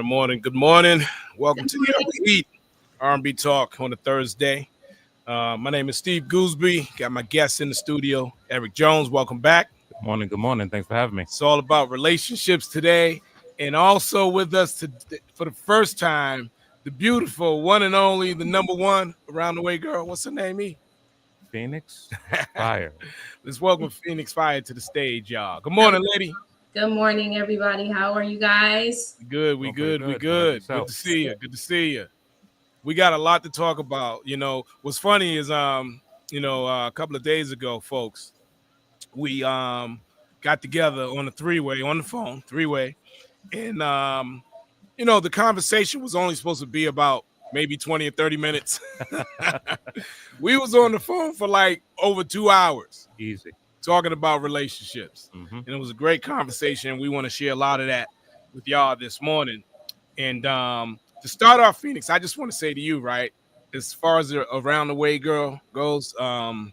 Morning. Good morning. Welcome to the R&B Talk on a Thursday. My name is Steve Gooseby. Got my guests in the studio, Eric Jones. Welcome back. Good morning. Thanks for having me. It's all about relationships today. And also with us for the first time, the beautiful one and only, the number one around the way girl. What's her name, E? Phoenix Fire. Let's welcome Phoenix Fire to the stage, y'all. Good morning, lady. Good morning, everybody. How are you guys? Good. We good. Good to see you. We got a lot to talk about. You know, what's funny is, a couple of days ago, folks, we got together on the phone, and the conversation was only supposed to be about maybe 20 or 30 minutes. We was on the phone for like over 2 hours. Easy. Talking about relationships. And it was a great conversation. We want to share a lot of that with y'all this morning. And to start off, Phoenix, I just want to say to you, right, as far as the around the way girl goes, I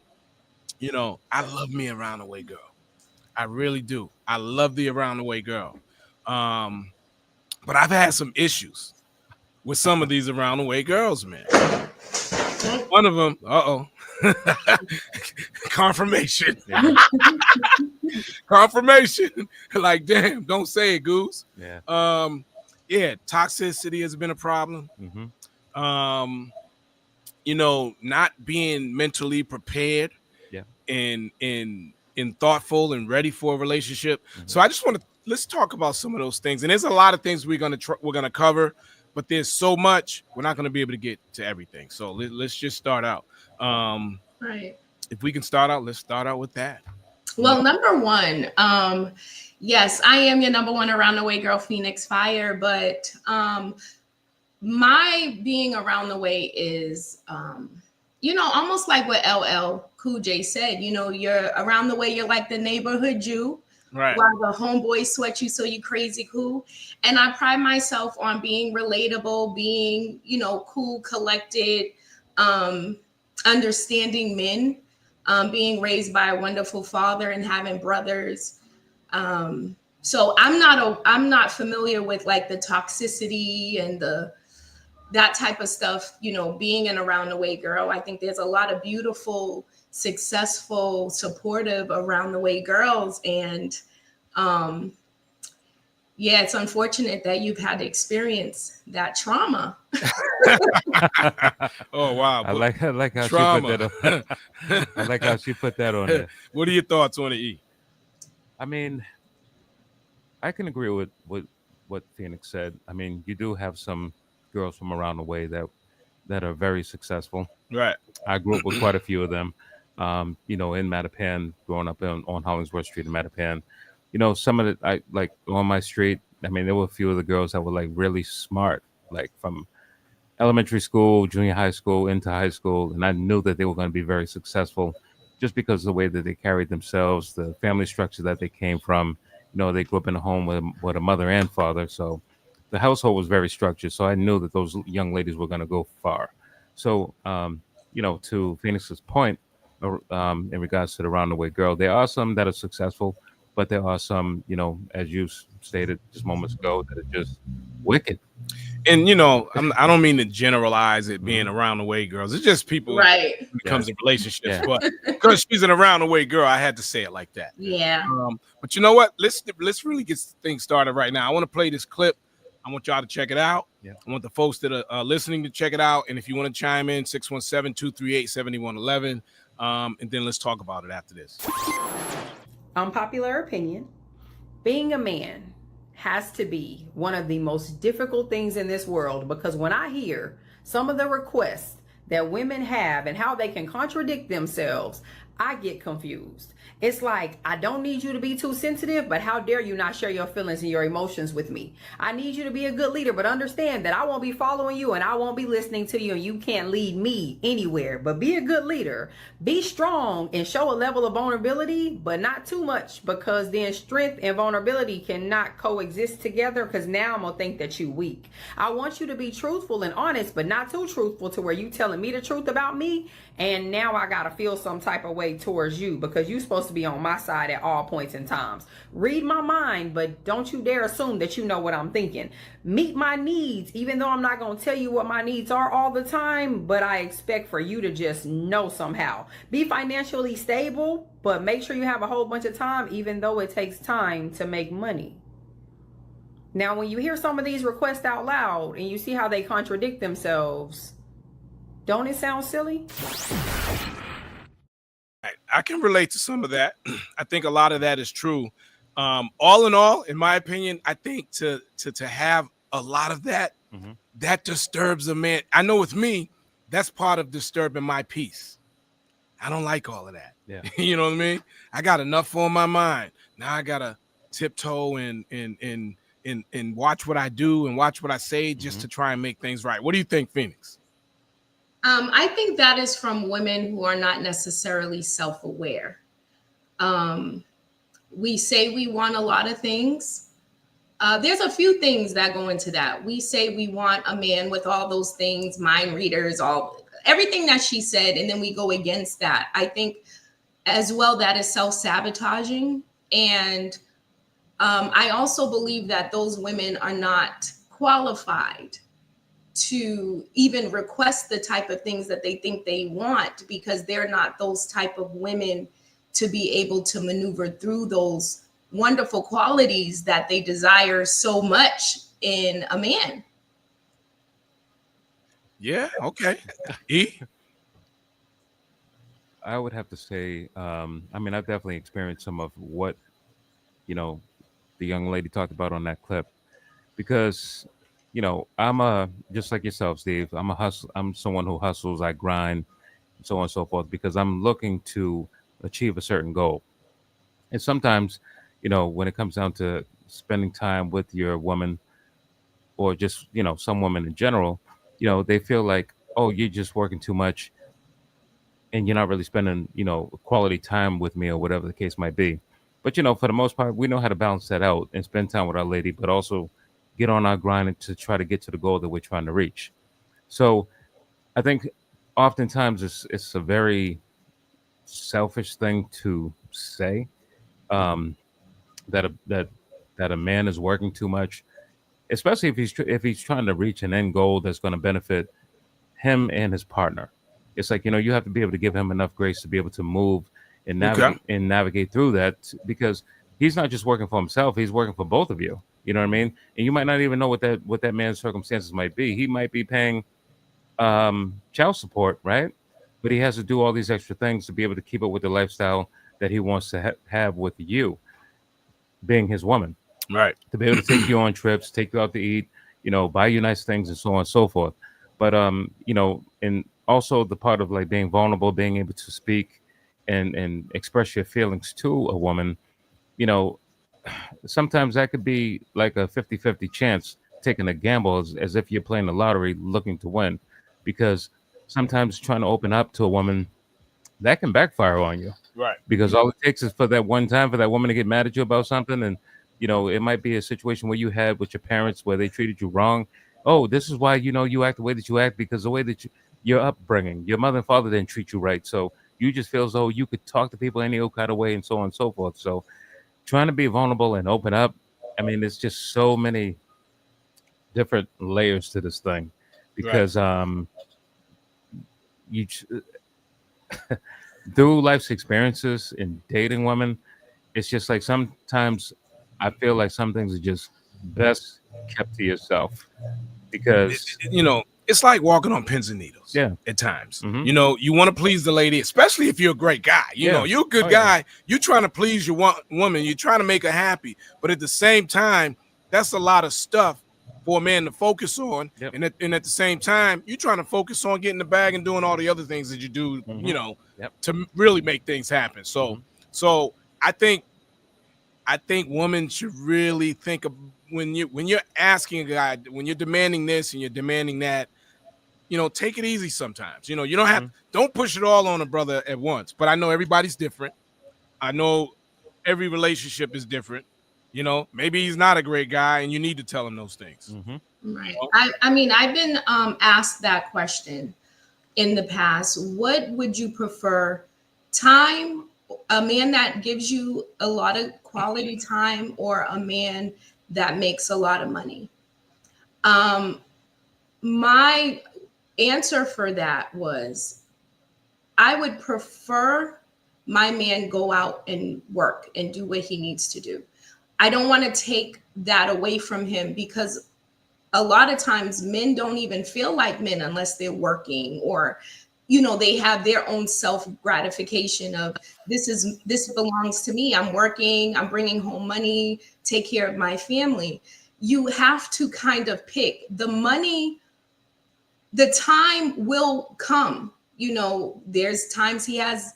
love me around the way girl. I really do. I love the around the way girl. But I've had some issues with some of these around the way girls, man. One of them, confirmation. Confirmation. Like, damn, don't say it, Goose. Yeah. Toxicity has been a problem. Not being mentally prepared and thoughtful and ready for a relationship. So I just let's talk about some of those things. And there's a lot of things we're gonna cover, but there's so much we're not gonna be able to get to everything. So let's just start out. Right. If we can start out, let's start out with that. Well, number one, yes, I am your number one around the way girl, Phoenix Fire. But my being around the way is, almost like what LL Cool J said. You're around the way. You're like the neighborhood Jew. Right. While the homeboys sweat you, so you crazy cool. And I pride myself on being relatable, being, cool, collected, understanding men, being raised by a wonderful father and having brothers. So I'm not familiar with like the toxicity and that type of stuff, being an around the way girl. I think there's a lot of beautiful, successful, supportive around the way girls. And it's unfortunate that you've had to experience that trauma. Oh wow! I like how trauma. she put that on. I like how she put that on there. What are your thoughts on it, E? I mean, I can agree with what Phoenix said. I mean, you do have some girls from around the way that are very successful. Right. I grew up with quite a few of them. In Mattapan, growing up on Hollingsworth Street in Mattapan. Some of I like on my street. I mean, there were a few of the girls that were like really smart, like from elementary school, junior high school, into high school. And I knew that they were going to be very successful just because of the way that they carried themselves, the family structure that they came from. They grew up in a home with a mother and father. So the household was very structured. So I knew that those young ladies were going to go far. So, to Phoenix's point, in regards to the round the way girl, there are some that are successful, but there are some, as you stated just moments ago, that are just wicked. And I don't mean to generalize it being around the way girls. It's just people right when it comes to relationships. Yeah. But because she's an around the way girl, I had to say it like that. Yeah. But you know what? Let's really get things started right now. I want to play this clip. I want y'all to check it out. Yeah. I want the folks that are listening to check it out. And if you want to chime in, 617-238-7111. And then let's talk about it after this. Unpopular opinion. Being a man has to be one of the most difficult things in this world, because when I hear some of the requests that women have and how they can contradict themselves, I get confused. It's like, I don't need you to be too sensitive, but how dare you not share your feelings and your emotions with me? I need you to be a good leader, but understand that I won't be following you and I won't be listening to you, and you can't lead me anywhere. But be a good leader. Be strong and show a level of vulnerability, but not too much, because then strength and vulnerability cannot coexist together, because now I'm going to think that you weak. I want you to be truthful and honest, but not too truthful to where you telling me the truth about me, and now I gotta feel some type of way towards you because you're supposed to be on my side at all points and times. Read my mind, but don't you dare assume that you know what I'm thinking. Meet my needs, even though I'm not gonna tell you what my needs are all the time, but I expect for you to just know somehow. Be financially stable, but make sure you have a whole bunch of time, even though it takes time to make money. Now, when you hear some of these requests out loud and you see how they contradict themselves, don't it sound silly? I can relate to some of that. I think a lot of that is true. All in all, in my opinion, I think to have a lot of that, that disturbs a man. I know with me, that's part of disturbing my peace. I don't like all of that. Yeah. You know what I mean? I got enough on my mind. Now I gotta tiptoe and watch what I do and watch what I say just to try and make things right. What do you think, Phoenix? I think that is from women who are not necessarily self-aware. We say we want a lot of things. There's a few things that go into that. We say we want a man with all those things, mind readers, everything that she said, and then we go against that. I think as well that is self-sabotaging. And I also believe that those women are not qualified to even request the type of things that they think they want, because they're not those type of women to be able to maneuver through those wonderful qualities that they desire so much in a man. Yeah, okay. E? I would have to say, I mean, I've definitely experienced some of what, the young lady talked about on that clip, because, I'm just like yourself, Steve. I'm someone who hustles, I grind, so on and so forth, because I'm looking to achieve a certain goal. And sometimes, when it comes down to spending time with your woman, or just, some women in general, they feel like, oh, you're just working too much and you're not really spending, quality time with me, or whatever the case might be. But, for the most part, we know how to balance that out and spend time with our lady, but also get on our grind to try to get to the goal that we're trying to reach. So I think oftentimes it's a very selfish thing to say, that a man is working too much, especially if he's trying to reach an end goal that's going to benefit him and his partner. It's like, you have to be able to give him enough grace to be able to move and navigate through that, because he's not just working for himself, he's working for both of you. You know what I mean? And you might not even know what that man's circumstances might be. He might be paying child support, right? But he has to do all these extra things to be able to keep up with the lifestyle that he wants to have with you, being his woman. Right. To be able to take you on trips, take you out to eat, buy you nice things, and so on and so forth. But and also the part of like being vulnerable, being able to speak and express your feelings to a woman, sometimes that could be like a 50-50 chance, taking a gamble as if you're playing the lottery looking to win, because sometimes trying to open up to a woman, that can backfire on you. Right. Because all it takes is for that one time for that woman to get mad at you about something, and it might be a situation where you had with your parents where they treated you wrong. Oh, this is why you act the way that you act, because the way that your upbringing, your mother and father didn't treat you right, so you just feel as though you could talk to people any old kind of way, and so on and so forth. So trying to be vulnerable and open up, I mean, there's just so many different layers to this thing, because you through life's experiences in dating women, it's just like sometimes I feel like some things are just best kept to yourself, because it's like walking on pins and needles. Yeah. At times. Mhm. You want to please the lady, especially if you're a great guy. You're a good guy. You're trying to please your woman. You're trying to make her happy. But at the same time, that's a lot of stuff for a man to focus on. Yep. And at the same time, you're trying to focus on getting the bag and doing all the other things that you do, you know, Yep. to really make things happen. So, so I think women should really think of when you're asking a guy, when you're demanding this and you're demanding that, you know, take it easy sometimes. You know, you don't push it all on a brother at once. But I know everybody's different. I know every relationship is different. You know, maybe he's not a great guy, and you need to tell him those things. Right. I mean, I've been asked that question in the past. What would you prefer? Time, a man that gives you a lot of quality time, or a man that makes a lot of money? My answer for that was, I would prefer my man go out and work and do what he needs to do. I don't want to take that away from him, because a lot of times men don't even feel like men unless they're working, or, you know, they have their own self gratification of this belongs to me. I'm working, I'm bringing home money, take care of my family. You have to kind of pick the money. The time will come. You know, there's times he has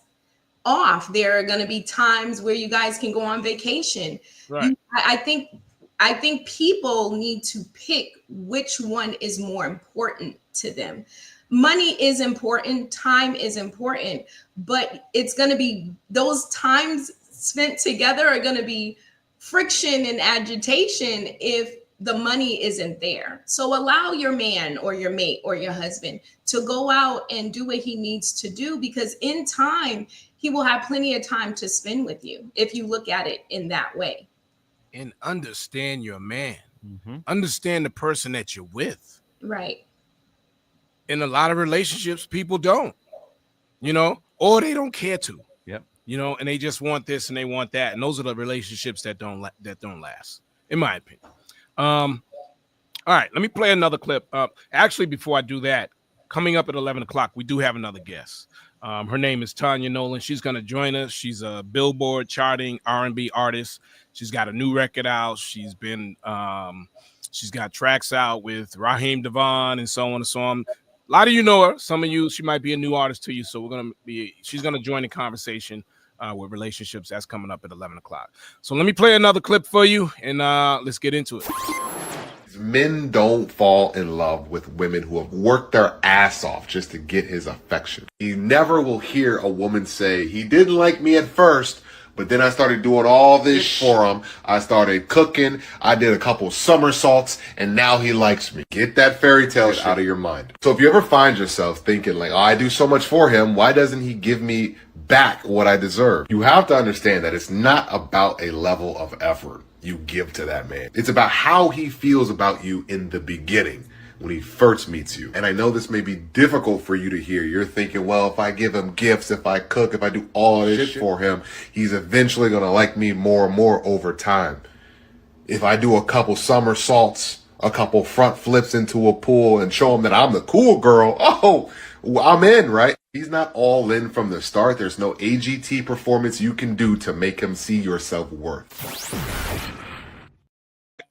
off. There are going to be times where you guys can go on vacation. Right. I think people need to pick which one is more important to them. Money is important, time is important, but it's going to be, those times spent together are going to be friction and agitation if the money isn't there. So allow your man or your mate or your husband to go out and do what he needs to do, because in time, he will have plenty of time to spend with you if you look at it in that way. And understand your man. Understand the person that you're with. Right. In a lot of relationships, people don't, you know, or they don't care to. Yep. You know, and they just want this and they want that. And those are the relationships that don't last, in my opinion. All right, let me play another clip. Actually, before I do that, coming up at 11 o'clock, we do have another guest. Her name is Tanya Nolan. She's going to join us. She's a Billboard charting R&B artist. She's got a new record out. She's got tracks out with Raheem Devon and so on and so on. A lot of you know her. Some of you, she might be a new artist to you. So she's going to join the conversation with relationships. That's coming up at 11 o'clock. So let me play another clip for you, and let's get into it. Men don't fall in love with women who have worked their ass off just to get his affection. You never will hear a woman say, he didn't like me at first, but then I started doing all this for him. I started cooking. I did a couple somersaults, and now he likes me. Get that fairy tale shit out of your mind. So if you ever find yourself thinking like, oh, I do so much for him, why doesn't he give me back what I deserve? You have to understand that it's not about a level of effort you give to that man. It's about how he feels about you in the beginning, when he first meets you. And I know this may be difficult for you to hear. You're thinking, well, if I give him gifts, if I cook, if I do all this for him, he's eventually going to like me more and more over time. If I do a couple somersaults, a couple front flips into a pool and show him that I'm the cool girl, oh, I'm in, right? He's not all in from the start. There's no AGT performance you can do to make him see your self-worth.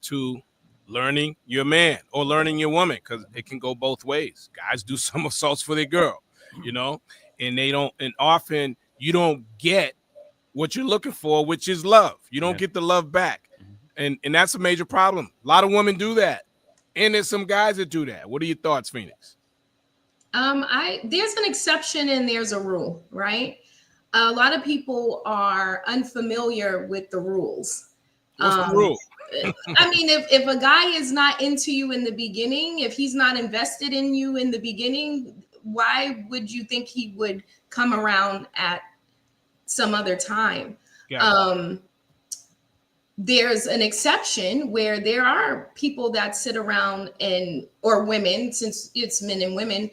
To learning your man or learning your woman, because it can go both ways. Guys do somersaults for their girl, you know, and often you don't get what you're looking for, which is love. You don't get the love back. And that's a major problem. A lot of women do that. And there's some guys that do that. What are your thoughts, Phoenix? There's an exception and there's a rule, right? A lot of people are unfamiliar with the rules. What's the rule? I mean, if a guy is not into you in the beginning, if he's not invested in you in the beginning, why would you think he would come around at some other time? There's an exception where there are people that sit around or women, since it's men and women,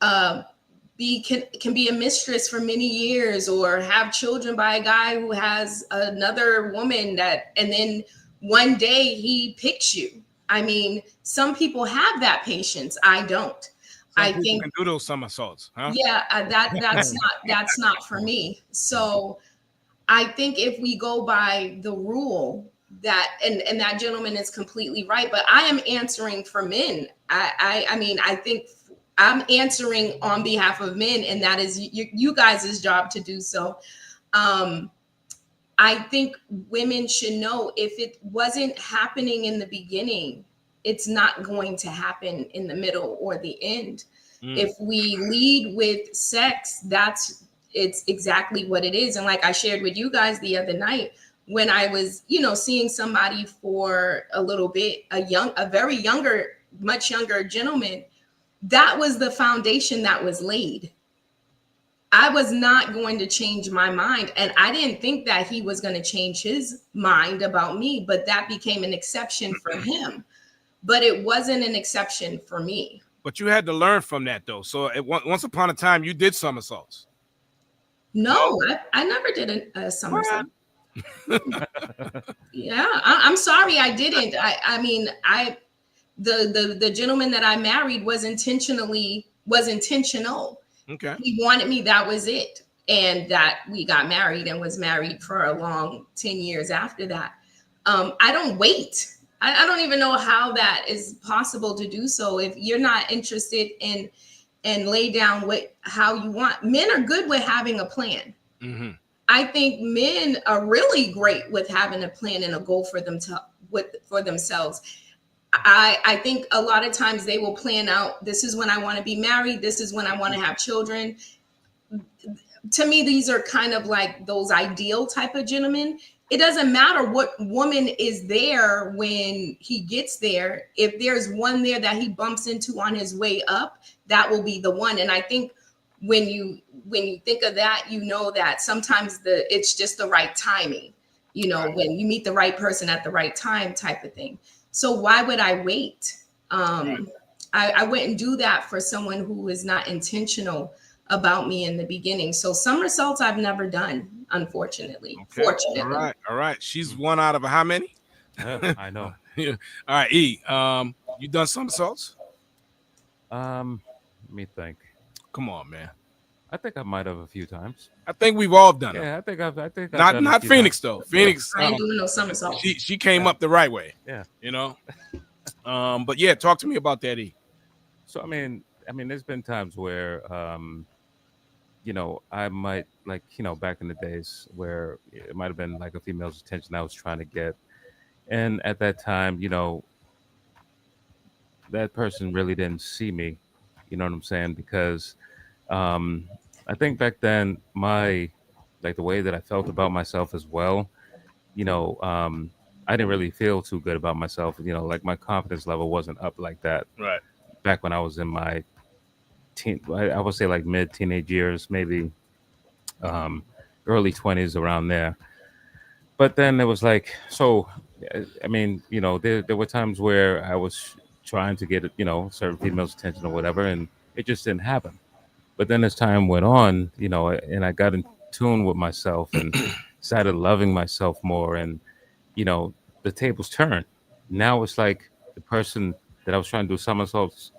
can be a mistress for many years, or have children by a guy who has another woman and then one day he picks you. I mean, some people have that patience. I don't. I think can do those somersaults, huh? Yeah, that's not for me. So I think if we go by the rule, and that gentleman is completely right. But I am answering for men. I mean, I think I'm answering on behalf of men, and that is you guys' job to do so. I think women should know, if it wasn't happening in the beginning, it's not going to happen in the middle or the end. If we lead with sex, it's exactly what it is. And like I shared with you guys the other night, when I was, seeing somebody for a little bit, a very much younger gentleman, that was the foundation that was laid. I was not going to change my mind. And I didn't think that he was going to change his mind about me, but that became an exception for him. But it wasn't an exception for me. But you had to learn from that, though. So once upon a time, you did somersaults. No, I never did a somersault. Yeah, I'm sorry, I didn't. I mean, the gentleman that I married was intentional. Okay. He wanted me, that was it. And that we got married and was married for a long 10 years after that. I don't wait. I don't even know how that is possible to do so. If you're not interested in and lay down how you want. Men are good with having a plan. Mm-hmm. I think men are really great with having a plan and a goal for themselves. I think a lot of times they will plan out, this is when I want to be married, this is when I want to have children. To me, these are kind of like those ideal type of gentlemen. It doesn't matter what woman is there when he gets there. If there's one there that he bumps into on his way up, that will be the one. And I think when you think of that, you know that sometimes it's just the right timing, when you meet the right person at the right time type of thing. So why would I wait? I wouldn't do that for someone who is not intentional about me in the beginning. So somersaults I've never done, unfortunately. Okay. Fortunately. All right. She's one out of how many? I know. Yeah. All right, E. You done somersaults? Let me think. Come on, man. I think I might have a few times. I think we've all done it. Yeah, I think I've not Phoenix times. though. Phoenix. I ain't doing no somersaults. She came up the right way. Yeah. But yeah, talk to me about that, E. So I mean, there's been times where I might back in the days where it might have been like a female's attention I was trying to get. And at that time, that person really didn't see me. You know what I'm saying? Because I think back then the way that I felt about myself as well, I didn't really feel too good about myself. Like my confidence level wasn't up like that. Right. Back when I was in my I would say like mid teenage years, maybe early 20s, around there. But then there was there were times where I was trying to get certain females' attention or whatever, and it just didn't happen. But then as time went on, and I got in tune with myself and started loving myself more, and the tables turned. Now it's like the person that I was trying to do somersaults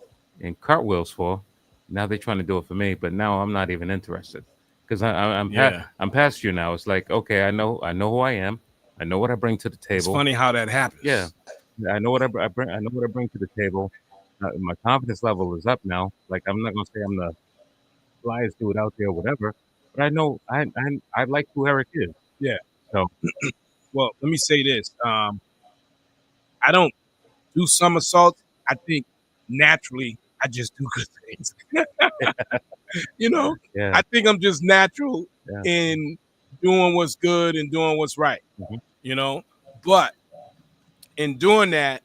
and cartwheels for, now they're trying to do it for me, but now I'm not even interested because I'm past you now. It's like, okay, I know who I am. I know what I bring to the table. It's funny how that happens. Yeah, I know what I bring. I know what I bring to the table. My confidence level is up now. Like, I'm not gonna say I'm the flyest dude out there, or whatever, but I know I like who Eric is. Yeah. So, well, let me say this. I don't do somersaults. I think naturally I just do good things. Yeah. I think I'm just natural Yeah. in doing what's good and doing what's right. Mhm. But in doing that,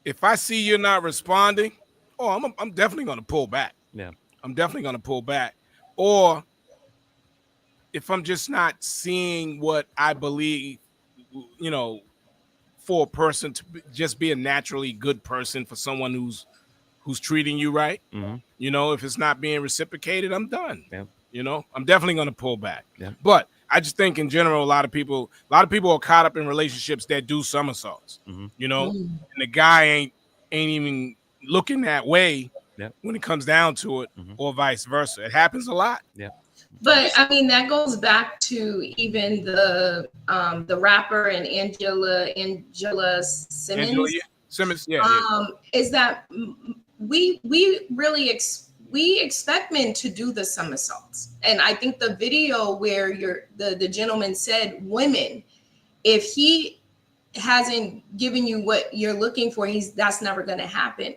if I see you're not responding, I'm definitely going to pull back. Yeah. I'm definitely going to pull back. Or if I'm just not seeing what I believe, for a person to just be a naturally good person, for someone who's treating you right, Mhm. if it's not being reciprocated, I'm done. Yeah. I'm definitely going to pull back. Yeah. But I just think in general, a lot of people are caught up in relationships that do somersaults, Mhm. and the guy ain't even looking that way Yeah. when it comes down to it, Mhm. or vice versa. It happens a lot. Yeah. But I mean, that goes back to even the rapper and Angela Angela, Simmons. yeah. Simmons, yeah. Is that we really we expect men to do the somersaults, and I think the video where the gentleman said, women, if he hasn't given you what you're looking for, that's never going to happen.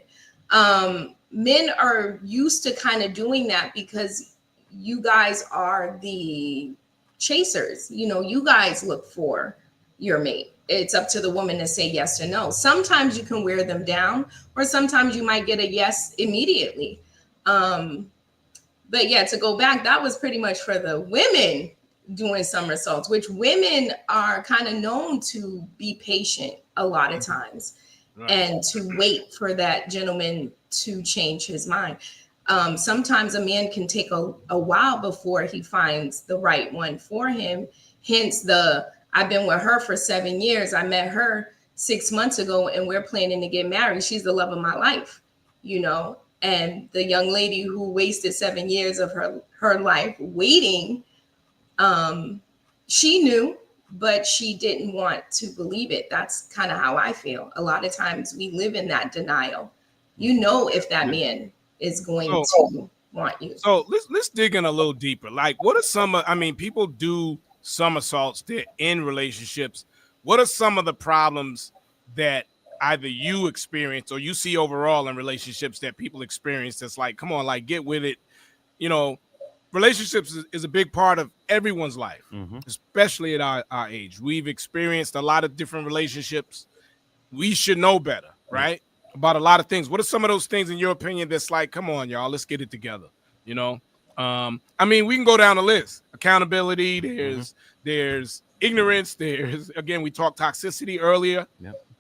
Men are used to kind of doing that because you guys are the chasers. You know, you guys look for your mate. It's up to the woman to say yes or no. Sometimes you can wear them down, or sometimes you might get a yes immediately. But yeah, to go back, that was pretty much for the women doing somersaults, which women are kind of known to be patient a lot of times, right, and to wait for that gentleman to change his mind. Sometimes a man can take a while before he finds the right one for him. Hence I've been with her for 7 years. I met her 6 months ago and we're planning to get married. She's the love of my life, you know. And the young lady who wasted 7 years of her life waiting, she knew, but she didn't want to believe it. That's kind of how I feel. A lot of times we live in that denial. You know, if that man is going to want you. So let's dig in a little deeper. Like, what are some of, I mean, people do somersaults, they're in relationships. What are some of the problems that either you experience or you see overall in relationships that people experience that's like, come on, like, get with it? You know, relationships is a big part of everyone's life, especially at our age. We've experienced a lot of different relationships. We should know better, right? About a lot of things. What are some of those things in your opinion that's like, come on, y'all, let's get it together? You know, I mean, we can go down the list. Accountability, there's ignorance, there's, again, we talked toxicity earlier.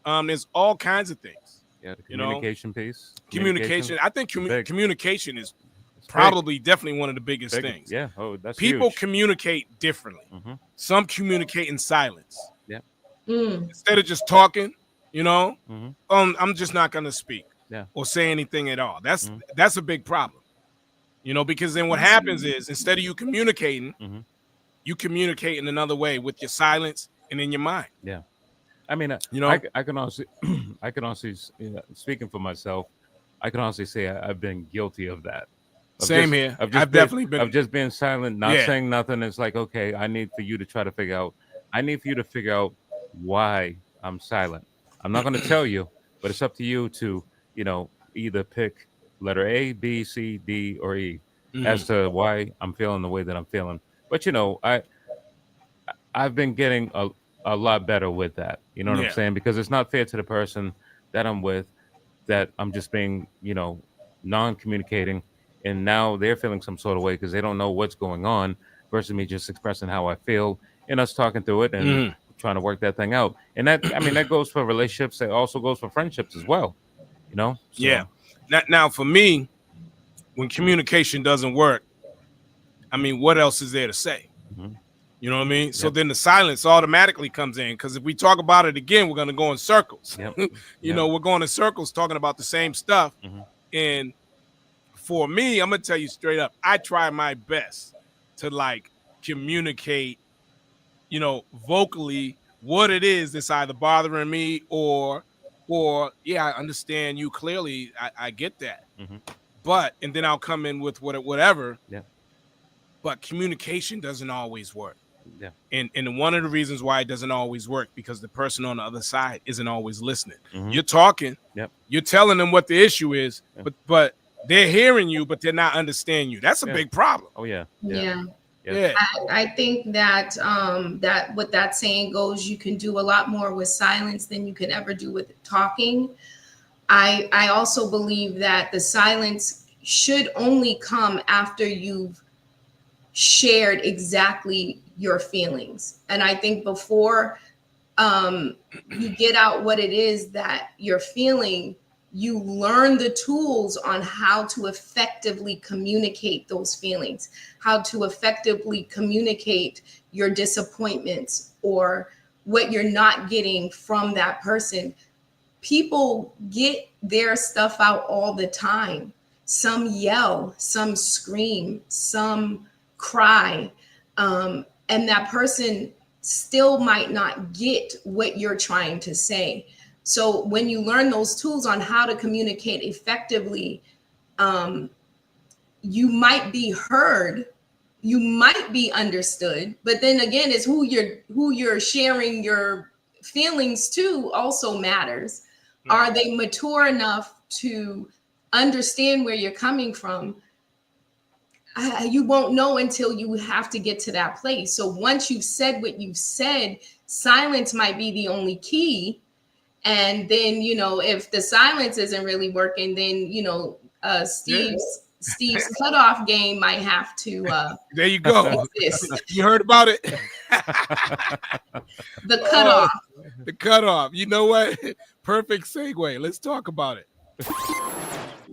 There's all kinds of things. Yeah, the communication piece. Communication. I think communication is probably definitely one of the biggest things. Yeah. Oh, that's people huge. Communicate differently. Some communicate in silence. Yeah. Instead of just talking, you know, I'm just not going to speak or say anything at all. That's a big problem, you know, because then what happens is instead of you communicating, you communicate in another way with your silence and in your mind. Yeah. I mean, you know, I can honestly, speaking for myself, I can honestly say I've been guilty of that. Same here. I've definitely been. I've just been silent, not saying nothing. It's like, okay, I need for you to try to figure out. I need for you to figure out why I'm silent. I'm not going to tell you, but it's up to you to, you know, either pick letter A, B, C, D, or E as to why I'm feeling the way that I'm feeling. But you know, I've been getting a lot better with that. You know what I'm saying? Because it's not fair to the person that I'm with, that I'm just being, you know, non-communicating. And now they're feeling some sort of way because they don't know what's going on versus me just expressing how I feel and us talking through it and trying to work that thing out. And that, I mean, that goes for relationships. It also goes for friendships as well, you know? So. Yeah. Now, for me, when communication doesn't work, I mean, what else is there to say? You know what I mean? So then the silence automatically comes in because if we talk about it again, we're going to go in circles. You know, we're going in circles talking about the same stuff. And for me, I'm gonna tell you straight up, I try my best to like communicate, you know, vocally what it is that's either bothering me or yeah, I understand you clearly. I get that. But and then I'll come in with whatever. But communication doesn't always work. And one of the reasons why it doesn't always work because the person on the other side isn't always listening. You're talking, you're telling them what the issue is, but they're hearing you, but they're not understanding you. That's a big problem. Oh yeah. I think that that what that saying goes, you can do a lot more with silence than you can ever do with talking. I also believe that the silence should only come after you've shared exactly your feelings. And I think before you get out what it is that you're feeling, you learn the tools on how to effectively communicate those feelings, how to effectively communicate your disappointments or what you're not getting from that person. People get their stuff out all the time. Some yell, some scream, some cry, and that person still might not get what you're trying to say. So when you learn those tools on how to communicate effectively, you might be heard, you might be understood, but then again, it's who you're sharing your feelings to also matters. Are they mature enough to understand where you're coming from? You won't know until you have to get to that place. So once you've said what you've said, silence might be the only key. And then, if the silence isn't really working, then, Steve's cutoff game might have to there you go. exist. You heard about it? The cutoff. The cutoff. You know what? Perfect segue. Let's talk about it.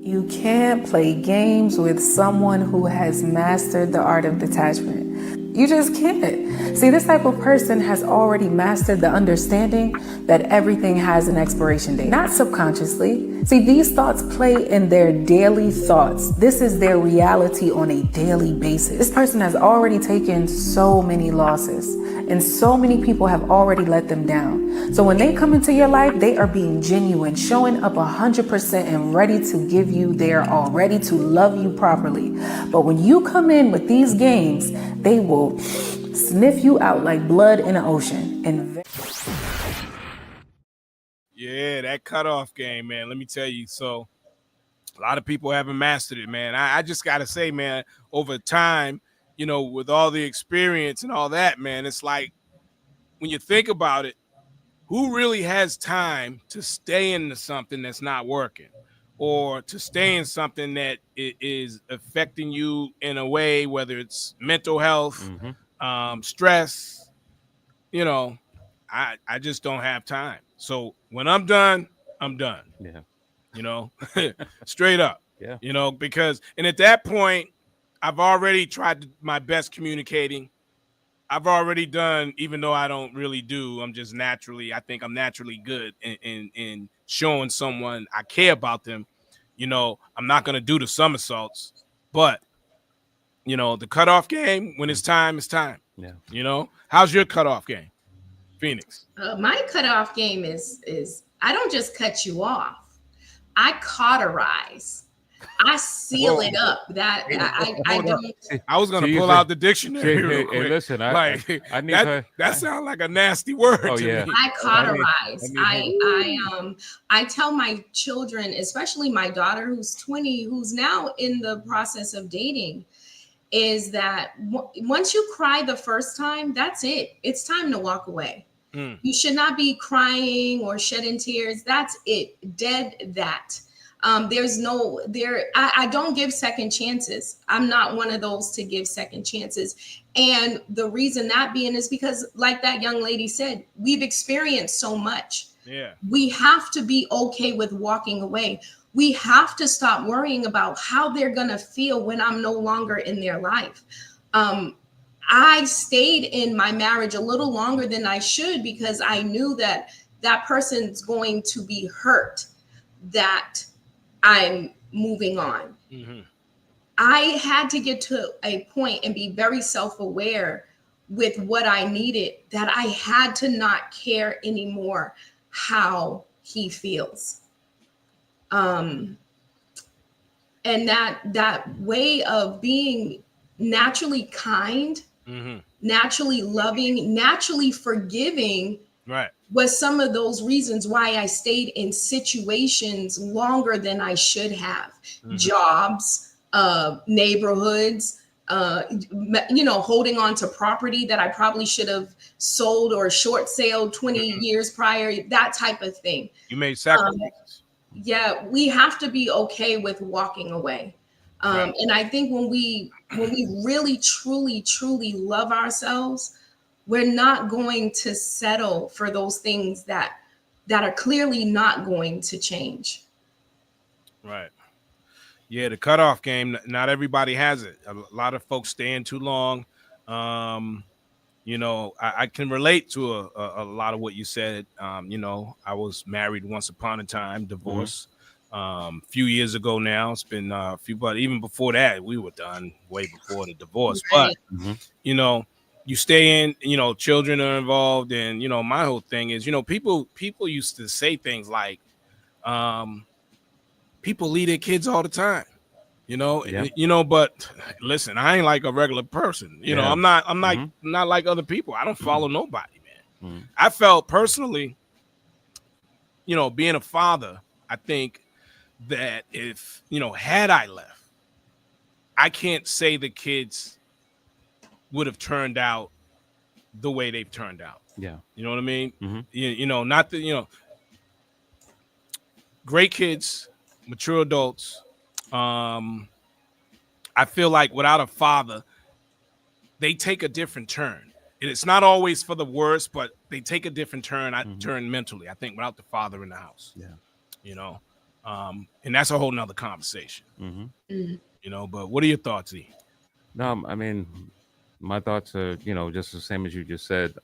You can't play games with someone who has mastered the art of detachment. You just can't. See, this type of person has already mastered the understanding that everything has an expiration date, not subconsciously. See, these thoughts play in their daily thoughts. This is their reality on a daily basis. This person has already taken so many losses, and so many people have already let them down. So when they come into your life, they are being genuine, showing up 100% and ready to give you their all, ready to love you properly. But when you come in with these games, they will sniff you out like blood in an ocean. And yeah, that cutoff game, man. Let me tell you. So a lot of people haven't mastered it, man. I just got to say, man, over time, with all the experience and all that, man, it's like when you think about it, who really has time to stay into something that's not working, or to stay in something that is affecting you in a way, whether it's mental health, stress, I just don't have time. So when I'm done, I'm done. Yeah. Straight up. Yeah. Because, and at that point, I've already tried my best communicating. I've already done, even though I don't really do, I think I'm naturally good in showing someone I care about them. I'm not going to do the somersaults, but, the cutoff game, when it's time, it's time. Yeah. How's your cutoff game, Phoenix? My cutoff game is I don't just cut you off. I cauterize. I seal it up. That I don't. I was gonna pull out the dictionary. Real quick. Hey, listen, I need that sounds like a nasty word. Oh, to yeah. me. I cauterize. I tell my children, especially my daughter who's 20, who's now in the process of dating, is that once you cry the first time, that's it. It's time to walk away. You should not be crying or shedding tears. That's it. Dead that. I don't give second chances. I'm not one of those to give second chances. And the reason that being is because, like that young lady said, we've experienced so much. Yeah. We have to be okay with walking away. We have to stop worrying about how they're going to feel when I'm no longer in their life. I stayed in my marriage a little longer than I should because I knew that that person's going to be hurt, that I'm moving on. I had to get to a point and be very self-aware with what I needed, that I had to not care anymore how he feels. And that way of being naturally kind, naturally loving, naturally forgiving, right, was some of those reasons why I stayed in situations longer than I should have. Jobs, neighborhoods, holding on to property that I probably should have sold or short sailed 20 years prior, that type of thing. You made sacrifices. Yeah, we have to be okay with walking away. Right. And I think when we really, truly, truly love ourselves, we're not going to settle for those things that are clearly not going to change. Right. Yeah, the cutoff game, not everybody has it. A lot of folks stay in too long. I can relate to a lot of what you said. I was married once upon a time, divorced. few years ago now. It's been a few, but even before that, we were done way before the divorce. But Right. you know, you stay in. Children are involved, and my whole thing is, people used to say things like, people leave their kids all the time. Yeah. But listen, I ain't like a regular person. Yeah. I'm not like other people. I don't follow nobody, man. Mhm. I felt personally, being a father, I think that if, had I left, I can't say the kids would have turned out the way they've turned out. Yeah. You know what I mean? Hmm. Not that, great kids, mature adults. Um, I feel like without a father, they take a different turn. And it's not always for the worse, but they take a different turn. Turn mentally, I think, without the father in the house. Yeah. You know, and that's a whole nother conversation. Hmm. Mm. But what are your thoughts, E? No, I mean, my thoughts are, just the same as you just said.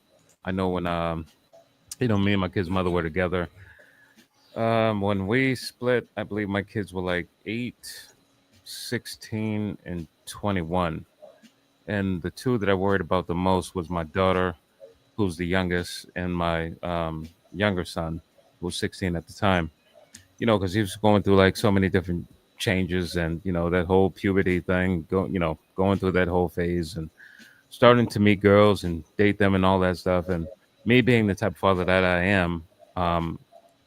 I know when, me and my kid's mother were together. When we split, I believe my kids were like 8, 16, and 21. And the two that I worried about the most was my daughter, who's the youngest, and my younger son, who was 16 at the time. Because he was going through like so many different changes, and that whole puberty thing, going through that whole phase, and starting to meet girls and date them and all that stuff. And me being the type of father that I am, um,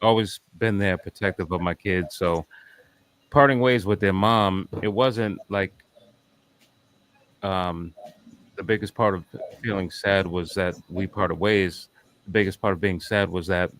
always been there protective of my kids. So parting ways with their mom, it wasn't like um, the biggest part of feeling sad was that we parted ways. The biggest part of being sad was that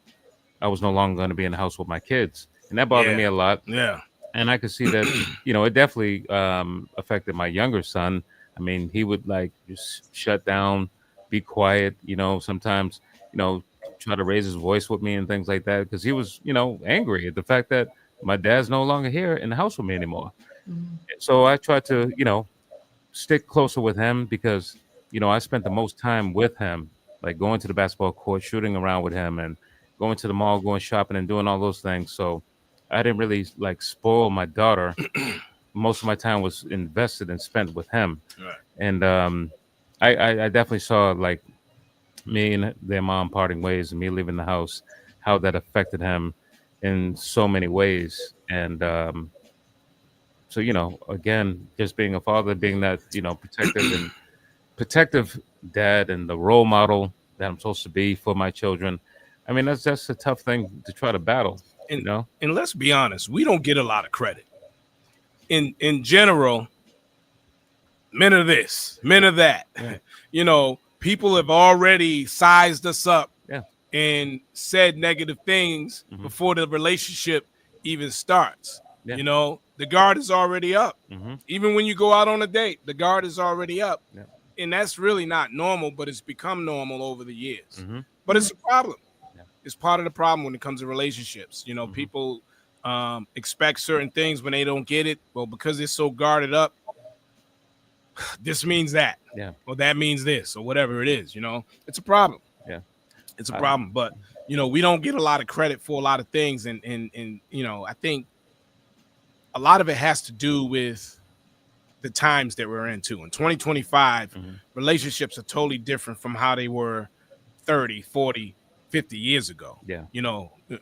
I was no longer going to be in the house with my kids. And that bothered me Yeah, a lot. yeah, And I could see that, it definitely affected my younger son. I mean, he would like just shut down, be quiet, sometimes, try to raise his voice with me and things like that because he was, angry at the fact that my dad's no longer here in the house with me anymore. Mm. So I tried to, stick closer with him because, I spent the most time with him, like going to the basketball court, shooting around with him, and going to the mall, going shopping, and doing all those things. So I didn't really like spoil my daughter. Most of my time was invested and spent with him, right. and I definitely saw like me and their mom parting ways and me leaving the house, how that affected him in so many ways. And so again, just being a father, being that protective dad and the role model that I'm supposed to be for my children. I mean, that's a tough thing to try to battle. And You know? and let's be honest, we don't get a lot of credit. In general, men are this, men are that. Yeah. People have already sized us up Yeah. and said negative things Hmm. before the relationship even starts. Yeah. The guard is already up. Hmm. Even when you go out on a date, the guard is already up. Yeah. And that's really not normal, but it's become normal over the years. Hmm. But it's a problem. Yeah. It's part of the problem when it comes to relationships. People expect certain things when they don't get it. Well, because it's so guarded up, this means that, Yeah. or that means this, or whatever it is. It's a problem. Yeah. It's a problem. But we don't get a lot of credit for a lot of things, and I think a lot of it has to do with the times that we're in too. In 2025, Hmm. relationships are totally different from how they were 30, 40, 50 years ago. Yeah.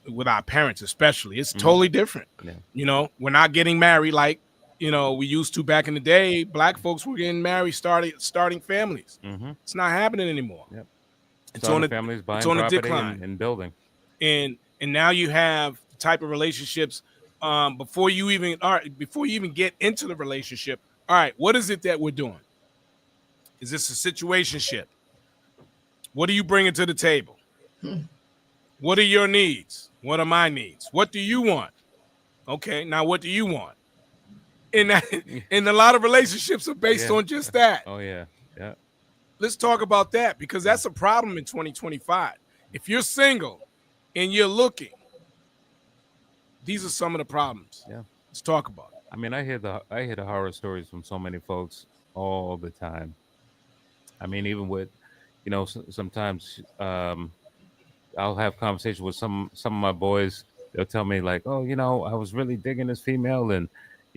With our parents especially, it's Mhm. totally different. Yeah. We're not getting married like we used to back in the day. Black folks were getting married, starting families. Hmm. It's not happening anymore. Yep. It's Starting on a families, buying it's on a property, decline. and building. And now you have the type of relationships before you even get into the relationship. All right, what is it that we're doing? Is this a situationship? What are you bringing to the table? What are your needs? What are my needs? What do you want? Okay, now what do you want? And and a lot of relationships are based Yeah. on just that. Oh yeah. Yeah. Let's talk about that because that's a problem in 2025. If you're single and you're looking, these are some of the problems. Yeah. Let's talk about it. I mean, I hear the horror stories from so many folks all the time. I mean, even with, sometimes I'll have conversations with some of my boys they'll tell me like, oh, I was really digging this female, and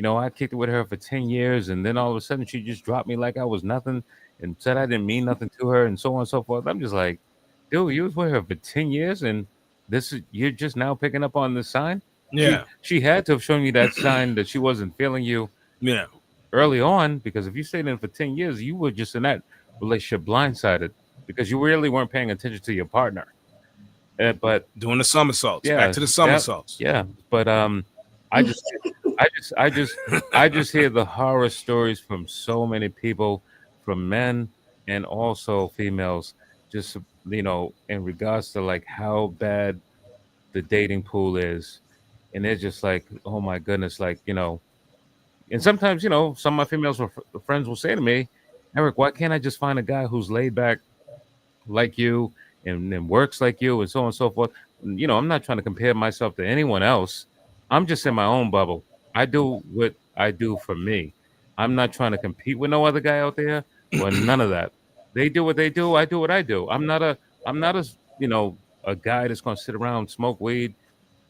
I kicked it with her for 10 years, and then all of a sudden she just dropped me like I was nothing, and said I didn't mean nothing to her, and so on and so forth. I'm just like, dude, you was with her for 10 years, and you're just now picking up on this sign. Yeah. She had to have shown you that sign that she wasn't feeling you Yeah. early on, because if you stayed in for 10 years, you were just in that relationship blindsided because you really weren't paying attention to your partner. But Doing the somersaults. Back yeah, to the somersaults. yeah. But I just, I just hear the horror stories from so many people, from men and also females, just in regards to like how bad the dating pool is, and they're just like, oh my goodness, like and sometimes some of my females friends will say to me, Eric, why can't I just find a guy who's laid back like you and works like you and so on and so forth? I'm not trying to compare myself to anyone else. I'm just in my own bubble. I do what I do for me. I'm not trying to compete with no other guy out there or none of that. They do what they do. I do what I do. I'm not a a guy that's going to sit around, smoke weed,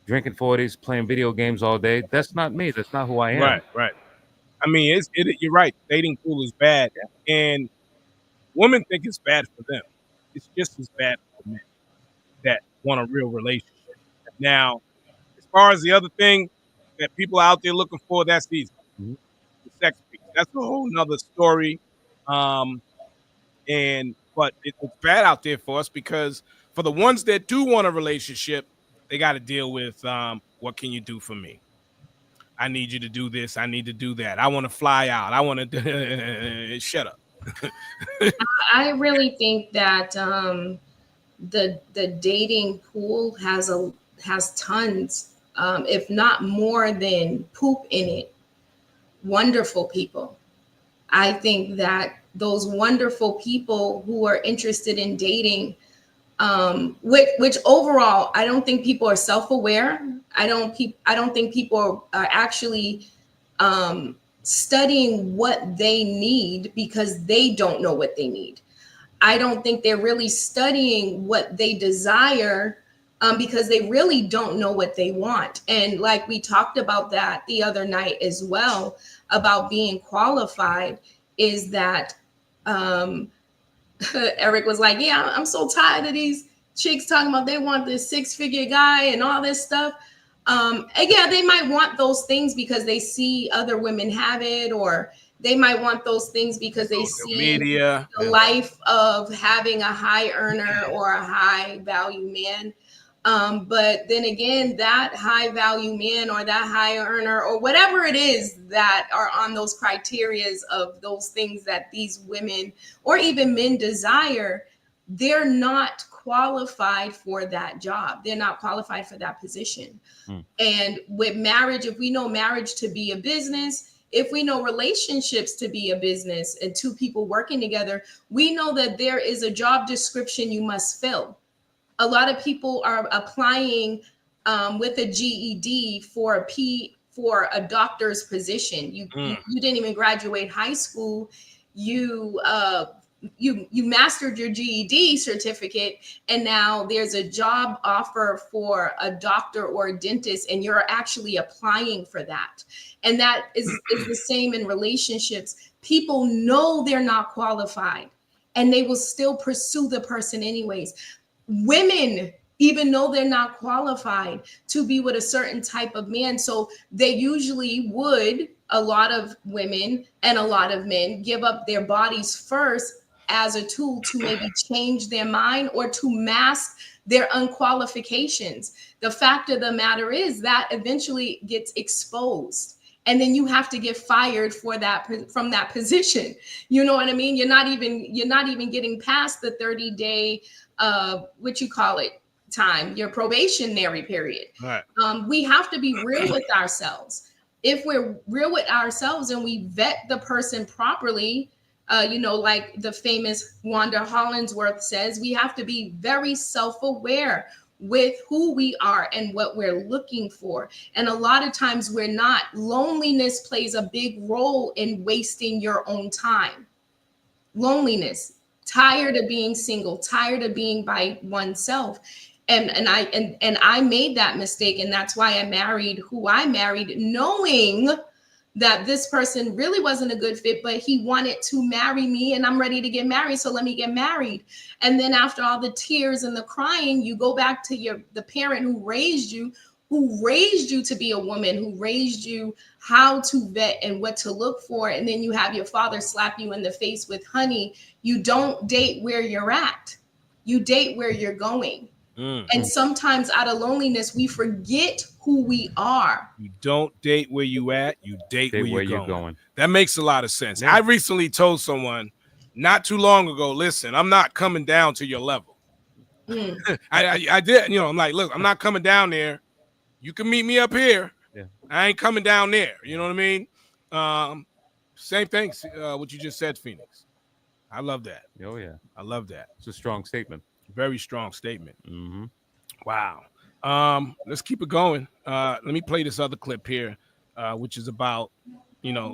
drinking 40s, playing video games all day. That's not me. That's not who I am. Right. Right. I mean, you're right. Dating pool is bad, and women think it's bad for them. It's just as bad for men that want a real relationship. Now, as far as the other thing that people out there looking for, that's easy. Mhm. The sex piece. That's a whole nother story. Um, but it's bad out there for us because for the ones that do want a relationship, they got to deal with what can you do for me? I need you to do this. I need to do that. I want to fly out. I want to shut up. I really think that the dating pool has tons, if not more than poop in it. Wonderful people. I think that those wonderful people who are interested in dating, which overall, I don't think people are self-aware. I don't think people are actually studying what they need because they don't know what they need. I don't think they're really studying what they desire because they really don't know what they want. And like we talked about that the other night as well, about being qualified, is that Eric was like, yeah, I'm so tired of these chicks talking about they want this 6-figure guy and all this stuff. And yeah, they might want those things because they see other women have it, or they might want those things because they Social see media, the life of having a high earner or a high value man. But then again, that high value man or that high earner or whatever it is that are on those criterias of those things that these women or even men desire, they're not qualified for that job. They're not qualified for that position. And with marriage, if we know marriage to be a business, if we know relationships to be a business and two people working together, we know that there is a job description you must fill. A lot of people are applying with a GED for a doctor's position. You didn't even graduate high school. You mastered your GED certificate, and now there's a job offer for a doctor or a dentist, and you're actually applying for that. And that is the same in relationships. People know they're not qualified, and they will still pursue the person anyways. Women even know they're not qualified to be with a certain type of man. So they usually would, a lot of women and a lot of men, give up their bodies first as a tool to maybe change their mind or to mask their unqualifications. The fact of the matter is that eventually gets exposed. And then you have to get fired for that, from that position. You know what I mean? You're not even getting past the 30-day time, your probationary period. Right. We have to be real with ourselves. If we're real with ourselves and we vet the person properly, like the famous Wanda Hollingsworth says, we have to be very self-aware with who we are and what we're looking for. And a lot of times we're not. Loneliness plays a big role in wasting your own time. Loneliness, tired of being single, tired of being by oneself. And I made that mistake, and that's why I married who I married, knowing that this person really wasn't a good fit, but he wanted to marry me, and I'm ready to get married, so let me get married. And then after all the tears and the crying, you go back to the parent who raised you to be a woman, who raised you how to vet and what to look for. And then you have your father slap you in the face with, honey, you don't date where you're at, you date where you're going. And sometimes out of loneliness, we forget who we are. You don't date where you at, you date where you're going. That makes a lot of sense. Yeah. I recently told someone not too long ago, listen, I'm not coming down to your level. I did, I'm like, look, I'm not coming down there. You can meet me up here. Yeah. I ain't coming down there. You know what I mean? Same thing, what you just said, Phoenix. I love that. Oh, yeah. I love that. It's a strong statement. Very strong statement. Wow. Let's keep it going. Let me play this other clip here, which is about,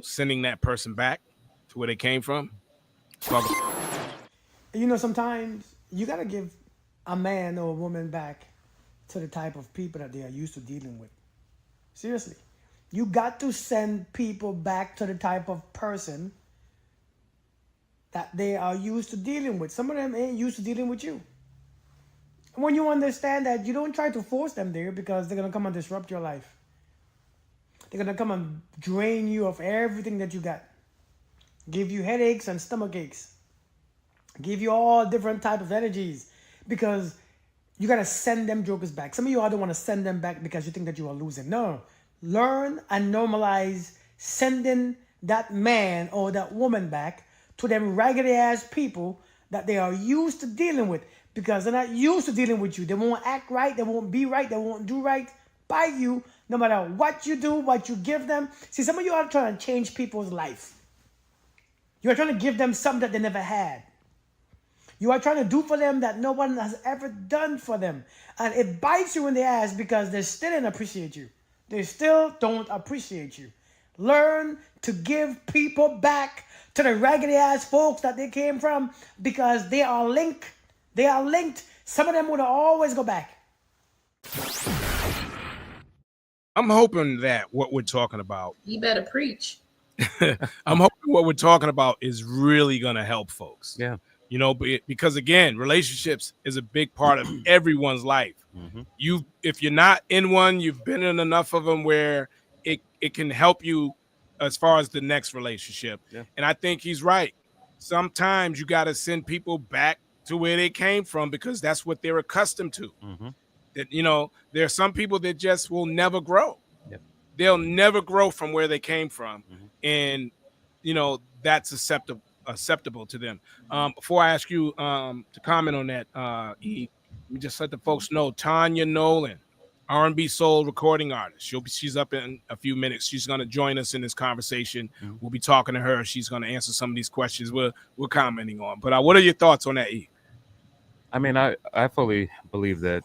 sending that person back to where they came from. Sometimes you got to give a man or a woman back to the type of people that they are used to dealing with. Seriously. You got to send people back to the type of person that they are used to dealing with. Some of them ain't used to dealing with you. And when you understand that, you don't try to force them there, because they're going to come and disrupt your life. They're going to come and drain you of everything that you got. Give you headaches and stomach aches. Give you all different types of energies, because you got to send them jokers back. Some of you don't want to send them back because you think that you are losing. No. Learn and normalize sending that man or that woman back to them raggedy ass people that they are used to dealing with, because they're not used to dealing with you. They won't act right. They won't be right. They won't do right by you, no matter what you do, what you give them. See, some of you are trying to change people's life. You are trying to give them something that they never had. You are trying to do for them that no one has ever done for them. And it bites you in the ass, because they still don't appreciate you. They still don't appreciate you. Learn to give people back to the raggedy ass folks that they came from, because they are linked. They are linked. Some of them would always go back. I'm hoping that what we're talking about. You better preach. I'm hoping what we're talking about is really going to help folks. Yeah. Because again, relationships is a big part of everyone's life. If you're not in one, you've been in enough of them where it can help you as far as the next relationship. Yeah. And I think he's right. Sometimes you got to send people back to where they came from, because that's what they're accustomed to. That, there are some people that just will never grow. Yep. They'll never grow from where they came from. And, that's acceptable to them. Before I ask you to comment on that, E, let me just let the folks know, Tanya Nolan, R&B soul recording artist. She's up in a few minutes. She's going to join us in this conversation. We'll be talking to her. She's going to answer some of these questions we're commenting on. But what are your thoughts on that, E? I mean, I fully believe that,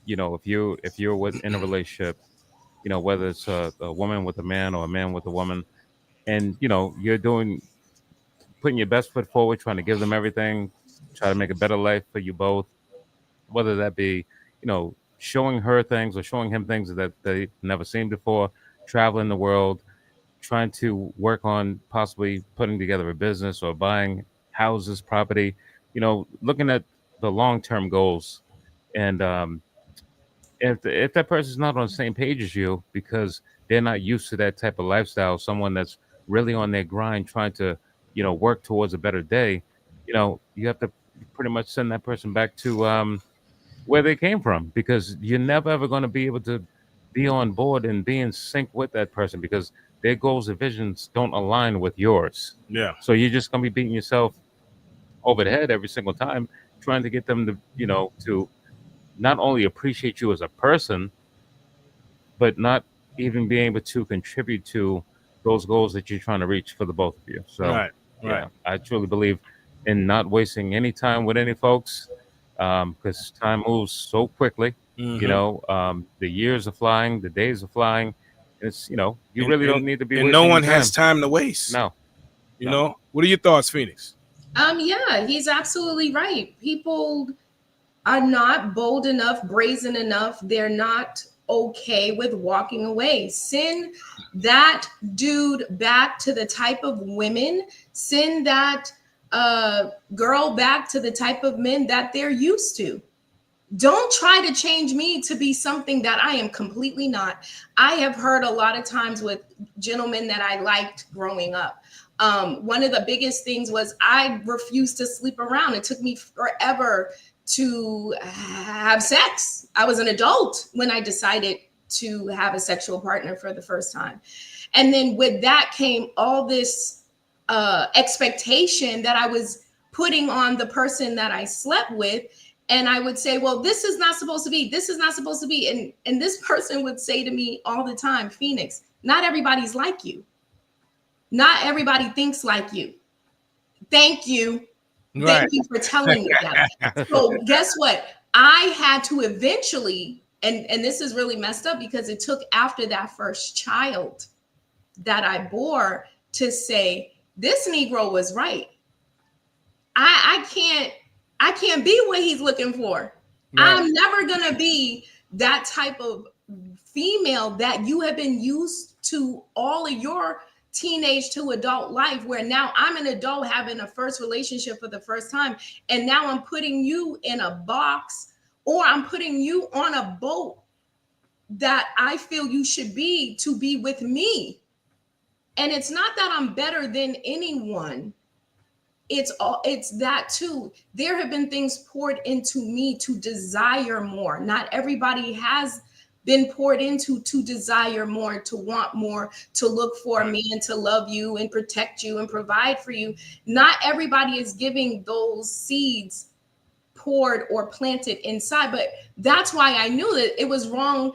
if you're in a relationship, whether it's a woman with a man or a man with a woman, and, you're putting your best foot forward, trying to give them everything, try to make a better life for you both, whether that be, showing her things or showing him things that they never seen before, traveling the world, trying to work on possibly putting together a business or buying houses, property, looking at the long-term goals. And if that person's not on the same page as you, because they're not used to that type of lifestyle, someone that's really on their grind, trying to, work towards a better day, you have to pretty much send that person back to where they came from, because you're never ever going to be able to be on board and be in sync with that person, because their goals and visions don't align with yours. Yeah. So you're just going to be beating yourself over the head every single time, trying to get them to, to not only appreciate you as a person, but not even being able to contribute to those goals that you're trying to reach for the both of you. So right. I truly believe in not wasting any time with any folks, because time moves so quickly. The years are flying, the days are flying. It's you really don't need to be. And no one has time to waste. No. What are your thoughts, Phoenix? Yeah, he's absolutely right. People are not bold enough, brazen enough. They're not okay with walking away. Send that dude back to the type of women, send that girl back to the type of men that they're used to. Don't try to change me to be something that I am completely not. I have heard a lot of times with gentlemen that I liked growing up. One of the biggest things was I refused to sleep around. It took me forever to have sex. I was an adult when I decided to have a sexual partner for the first time. And then with that came all this expectation that I was putting on the person that I slept with. And I would say, well, this is not supposed to be, this is not supposed to be. And this person would say to me all the time, Phoenix, not everybody's like you. Not everybody thinks like you. Thank you. Right. Thank you for telling me that. So guess what? I had to eventually, and this is really messed up because it took after that first child that I bore to say, this Negro was right. I can't be what he's looking for. Right. I'm never gonna be that type of female that you have been used to all of your teenage to adult life, where now I'm an adult having a first relationship for the first time, and now I'm putting you in a box, or I'm putting you on a boat that I feel you should be to be with me. And it's not that I'm better than anyone. It's that too. There have been things poured into me to desire more. Not everybody has been poured into to desire more, to want more, to look for me and to love you and protect you and provide for you. Not everybody is giving those seeds poured or planted inside. But that's why I knew that it was wrong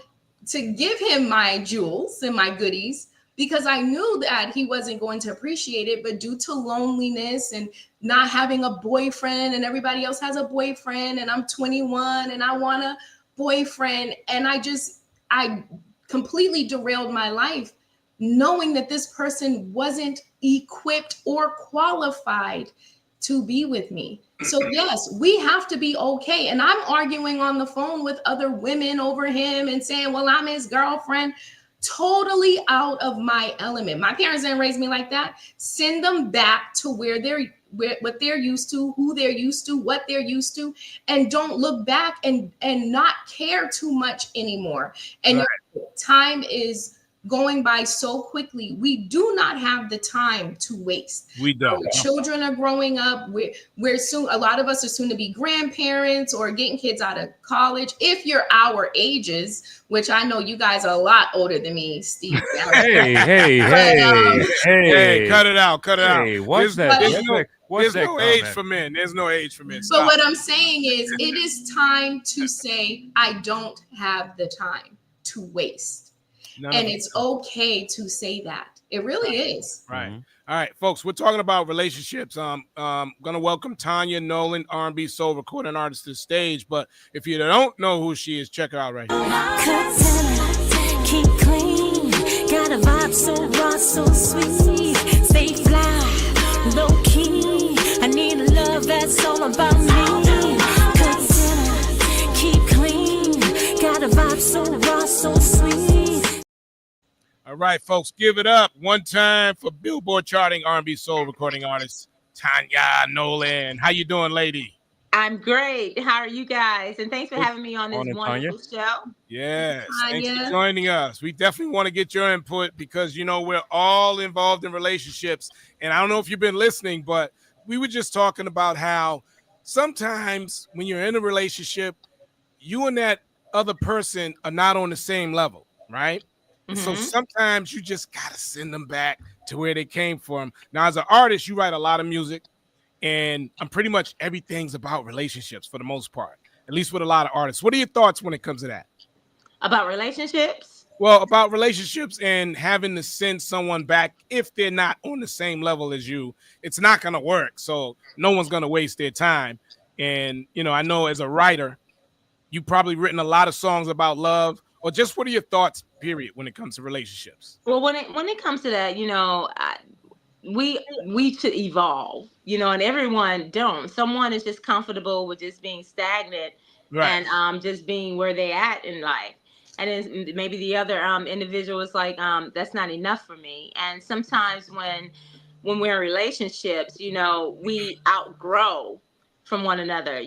to give him my jewels and my goodies, because I knew that he wasn't going to appreciate it. But due to loneliness and not having a boyfriend, and everybody else has a boyfriend, and I'm 21 and I want a boyfriend, and I completely derailed my life, knowing that this person wasn't equipped or qualified to be with me. So yes, we have to be okay. And I'm arguing on the phone with other women over him and saying, well, I'm his girlfriend. Totally out of my element. My parents didn't raise me like that. Send them back to what they're used to, who they're used to, what they're used to, and don't look back and not care too much anymore. And right. Time is going by so quickly. We do not have the time to waste. We don't. Our children are growing up. We're soon, a lot of us are soon to be grandparents or getting kids out of college. If you're our ages, which I know you guys are a lot older than me, Steve. Hey, cut it out. Hey, what's that? There's no age for men. There's no age for men. But what I'm saying is, it is time to say, I don't have the time to waste. And it's okay to say that. It really is. Right. Mm-hmm. All right, folks, we're talking about relationships. Going to welcome Tanya Nolan, R&B soul recording artist, to the stage. But if you don't know who she is, check her out right here. Keep clean, got a vibe so raw, so sweet. Stay fly, low key. I need a love that's all about me. Keep clean, got a vibe so raw, so sweet. All right, folks, give it up one time for Billboard charting R&B soul recording artist Tanya Nolan. How you doing, lady? I'm great. How are you guys? And thanks for having me on this wonderful show. Yes, thanks for joining us. We definitely want to get your input because, we're all involved in relationships. And I don't know if you've been listening, but we were just talking about how sometimes when you're in a relationship, you and that other person are not on the same level, right? Mm-hmm. So sometimes you just got to send them back to where they came from. Now, as an artist, you write a lot of music, and I'm pretty much everything's about relationships for the most part, at least with a lot of artists. What are your thoughts when it comes to that? About relationships? Well, about relationships and having to send someone back if they're not on the same level as you. It's not going to work. So no one's going to waste their time. And, I know as a writer, you've probably written a lot of songs about love. Or just what are your thoughts, period, when it comes to relationships? Well, when it comes to that, we should evolve, and everyone don't. Someone is just comfortable with just being stagnant Right. and just being where they at in life. And then maybe the other individual is like, that's not enough for me. And sometimes when we're in relationships, we outgrow from one another.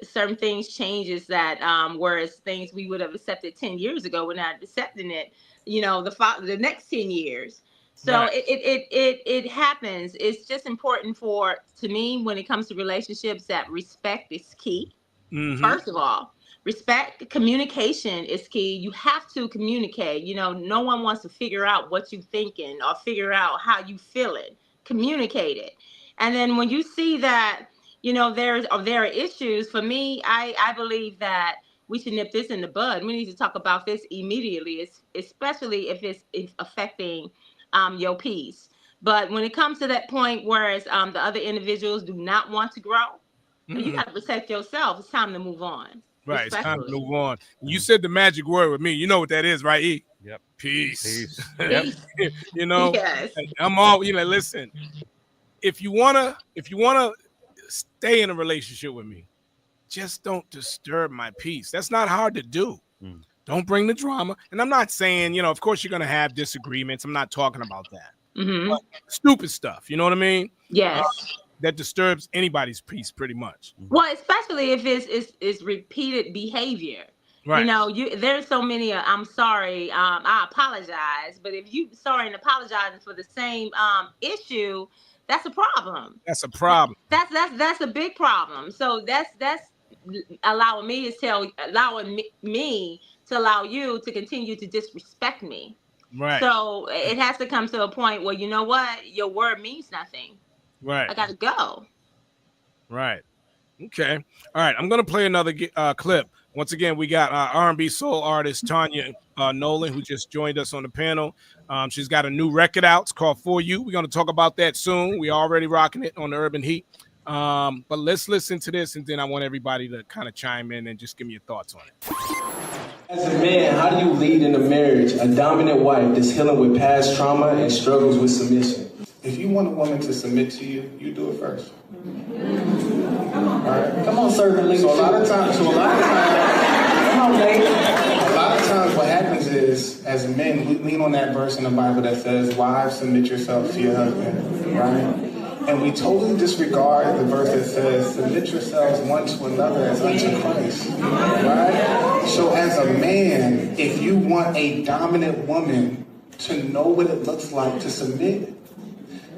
Certain things changes that whereas things we would have accepted 10 years ago, we're not accepting it, the next 10 years. So Right. it happens. It's just important to me, when it comes to relationships, that respect is key. Mm-hmm. First of all, respect, communication is key. You have to communicate. No one wants to figure out what you're thinking or figure out how you feeling. Communicate it. And then when you see that, there are issues, for me, I believe that we should nip this in the bud. We need to talk about this immediately, especially if it's affecting your peace. But when it comes to that point, whereas the other individuals do not want to grow, you got to protect yourself. It's time to move on. Right. It's time to Respectfully. move on. You said the magic word with me. You know what that is, right? E? Yep. Peace. Yep. Yes. I'm all, listen, if you wanna stay in a relationship with me, just don't disturb my peace. That's not hard to do. Don't bring the drama. And I'm not saying, of course you're gonna have disagreements. I'm not talking about that. Mm-hmm. But stupid stuff, you know what I mean? Yes. That disturbs anybody's peace pretty much. Well, especially if it's repeated behavior. Right. There's so many. I'm sorry. I apologize. But if you sorry and apologizing for the same issue, that's a problem. That's a problem. That's a big problem. So that's allowing me to allow you to continue to disrespect me. Right. So it has to come to a point where, you know what, your word means nothing. Right. I gotta go. Right. Okay. All right. I'm gonna play another clip. Once again, we got R&B soul artist Tanya Nolan, who just joined us on the panel. She's got a new record out. It's called For You. We're gonna talk about that soon. We're already rocking it on the Urban Heat. But let's listen to this, and then I want everybody to kind of chime in and just give me your thoughts on it. As a man, how do you lead in a marriage a dominant wife that's healing with past trauma and struggles with submission? If you want a woman to submit to you, you do it first. All right. Come on, servant leadership. So a lot of times, come on, Nate. A lot of times what happens is, as men, we lean on that verse in the Bible that says, wives, submit yourselves to your husband, right? And we totally disregard the verse that says, submit yourselves one to another as unto Christ, right? So as a man, if you want a dominant woman to know what it looks like to submit,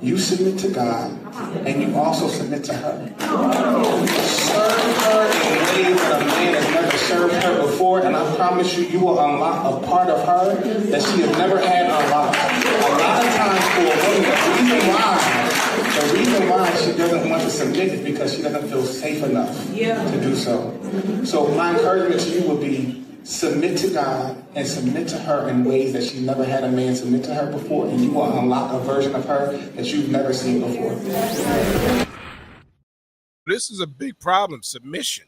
you submit to God, and you also submit to her. Serve her in ways that a man has never served her before, and I promise you, you will unlock a part of her that she has never had unlocked. A lot of times for a woman, the reason why she doesn't want to submit is because she doesn't feel safe enough to do so. So my encouragement to you would be, submit to God and submit to her in ways that she never had a man submit to her before, and you will unlock a version of her that you've never seen before. This is a big problem, submission.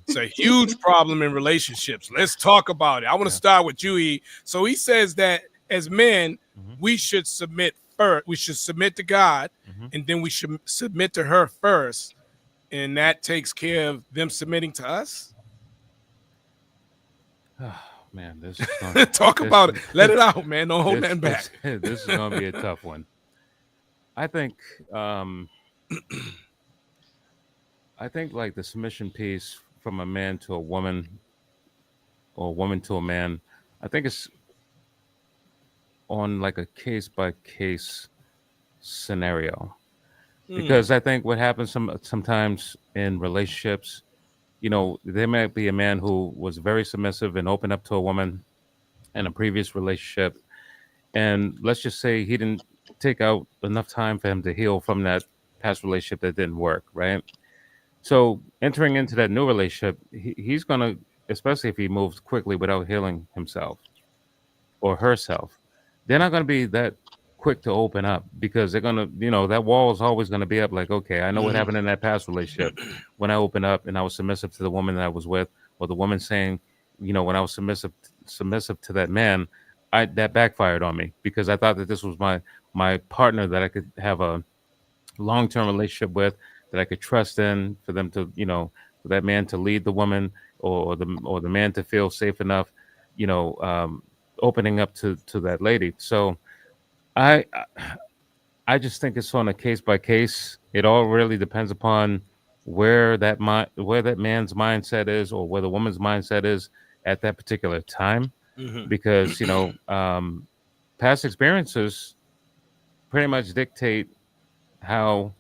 It's a huge problem in relationships. Let's talk about it. I want to start with you, E. So he says that as men, we should submit first. We should submit to God, and then we should submit to her first, and that takes care of them submitting to us. Oh, man, this is talk about it. Let it out, man. Don't hold that back. This is going to be a tough one. I think like the submission piece from a man to a woman or a woman to a man, I think it's on like a case by case scenario. Because I think what happens sometimes in relationships, there might be a man who was very submissive and opened up to a woman in a previous relationship. And let's just say he didn't take out enough time for him to heal from that past relationship that didn't work, right? So entering into that new relationship, he's going to, especially if he moves quickly without healing himself or herself, they're not going to be that quick to open up, because they're going to, that wall is always going to be up like, okay, I know what happened in that past relationship when I opened up and I was submissive to the woman that I was with, or the woman saying, when I was submissive to that man, that backfired on me, because I thought that this was my partner that I could have a long-term relationship with, that I could trust in, for them to, for that man to lead the woman, or the man to feel safe enough, opening up to that lady. So I I just think it's on a case by case. It all really depends upon where that man's mindset is, or where the woman's mindset is at that particular time, Mhm. because past experiences pretty much dictate how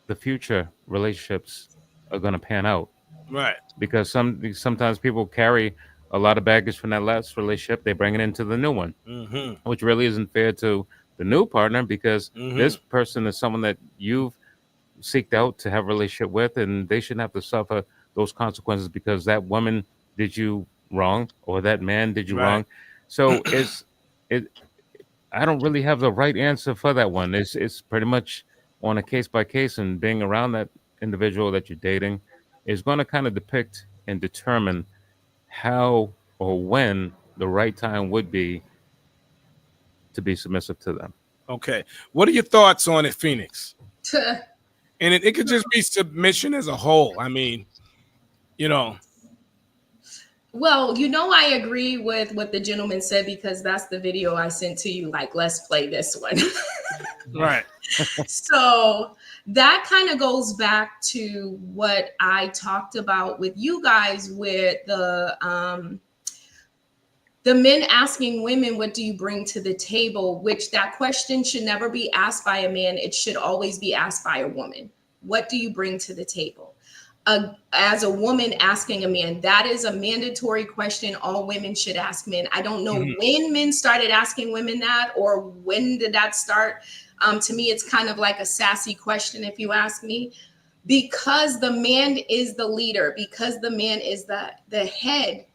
the future relationships are going to pan out. Right. Because sometimes people carry a lot of baggage from that last relationship, they bring it into the new one, Mhm. which really isn't fair to the new partner, because this Mhm. person is someone that you've seeked out to have a relationship with, and they shouldn't have to suffer those consequences because that woman did you wrong or that man did you Right. wrong. So it I don't really have the right answer for that one. It's pretty much on a case by case, and being around that individual that you're dating is going to kind of depict and determine how or when the right time would be to be submissive to them. Okay. What are your thoughts on it, Phoenix? And it could just be submission as a whole. I mean, you know. Well, I agree with what the gentleman said, because that's the video I sent to you. Like, let's play this one. Right. So that kind of goes back to what I talked about with you guys, with the men asking women, what do you bring to the table? Which that question should never be asked by a man. It should always be asked by a woman. What do you bring to the table? As a woman asking a man, that is a mandatory question all women should ask men. I don't know when men started asking women that, or when did that start. To me, it's kind of like a sassy question, if you ask me, because the man is the leader, because the man is the head,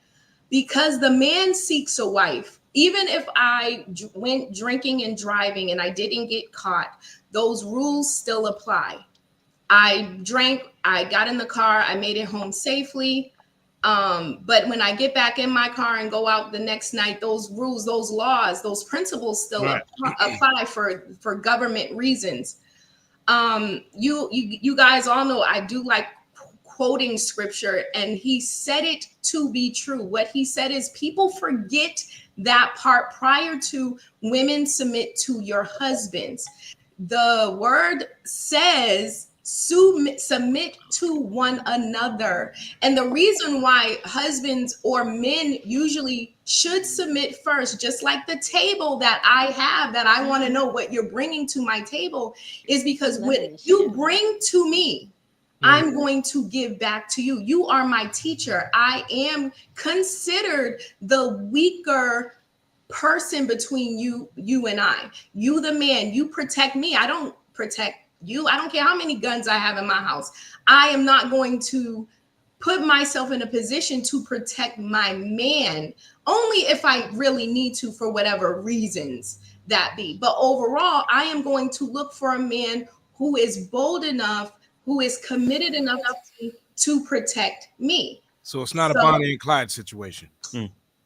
because the man seeks a wife. Even if I went drinking and driving and I didn't get caught, those rules still apply. I drank, I got in the car, I made it home safely. But when I get back in my car and go out the next night, those rules, those laws, those principles still Right. apply for government reasons. You guys all know I do like quoting scripture, and he said it to be true. What he said is, people forget that part prior to women submit to your husbands. The word says submit to one another. And the reason why husbands or men usually should submit first, just like the table that I have, that I want to know what you're bringing to my table, is because what you bring to me, I'm going to give back to you. You are my teacher. I am considered the weaker person between you and I. You the man, you protect me. I don't protect you. I don't care how many guns I have in my house. I am not going to put myself in a position to protect my man, only if I really need to, for whatever reasons that be. But overall, I am going to look for a man who is bold enough, who is committed enough to protect me. So it's not a Bonnie and Clyde situation.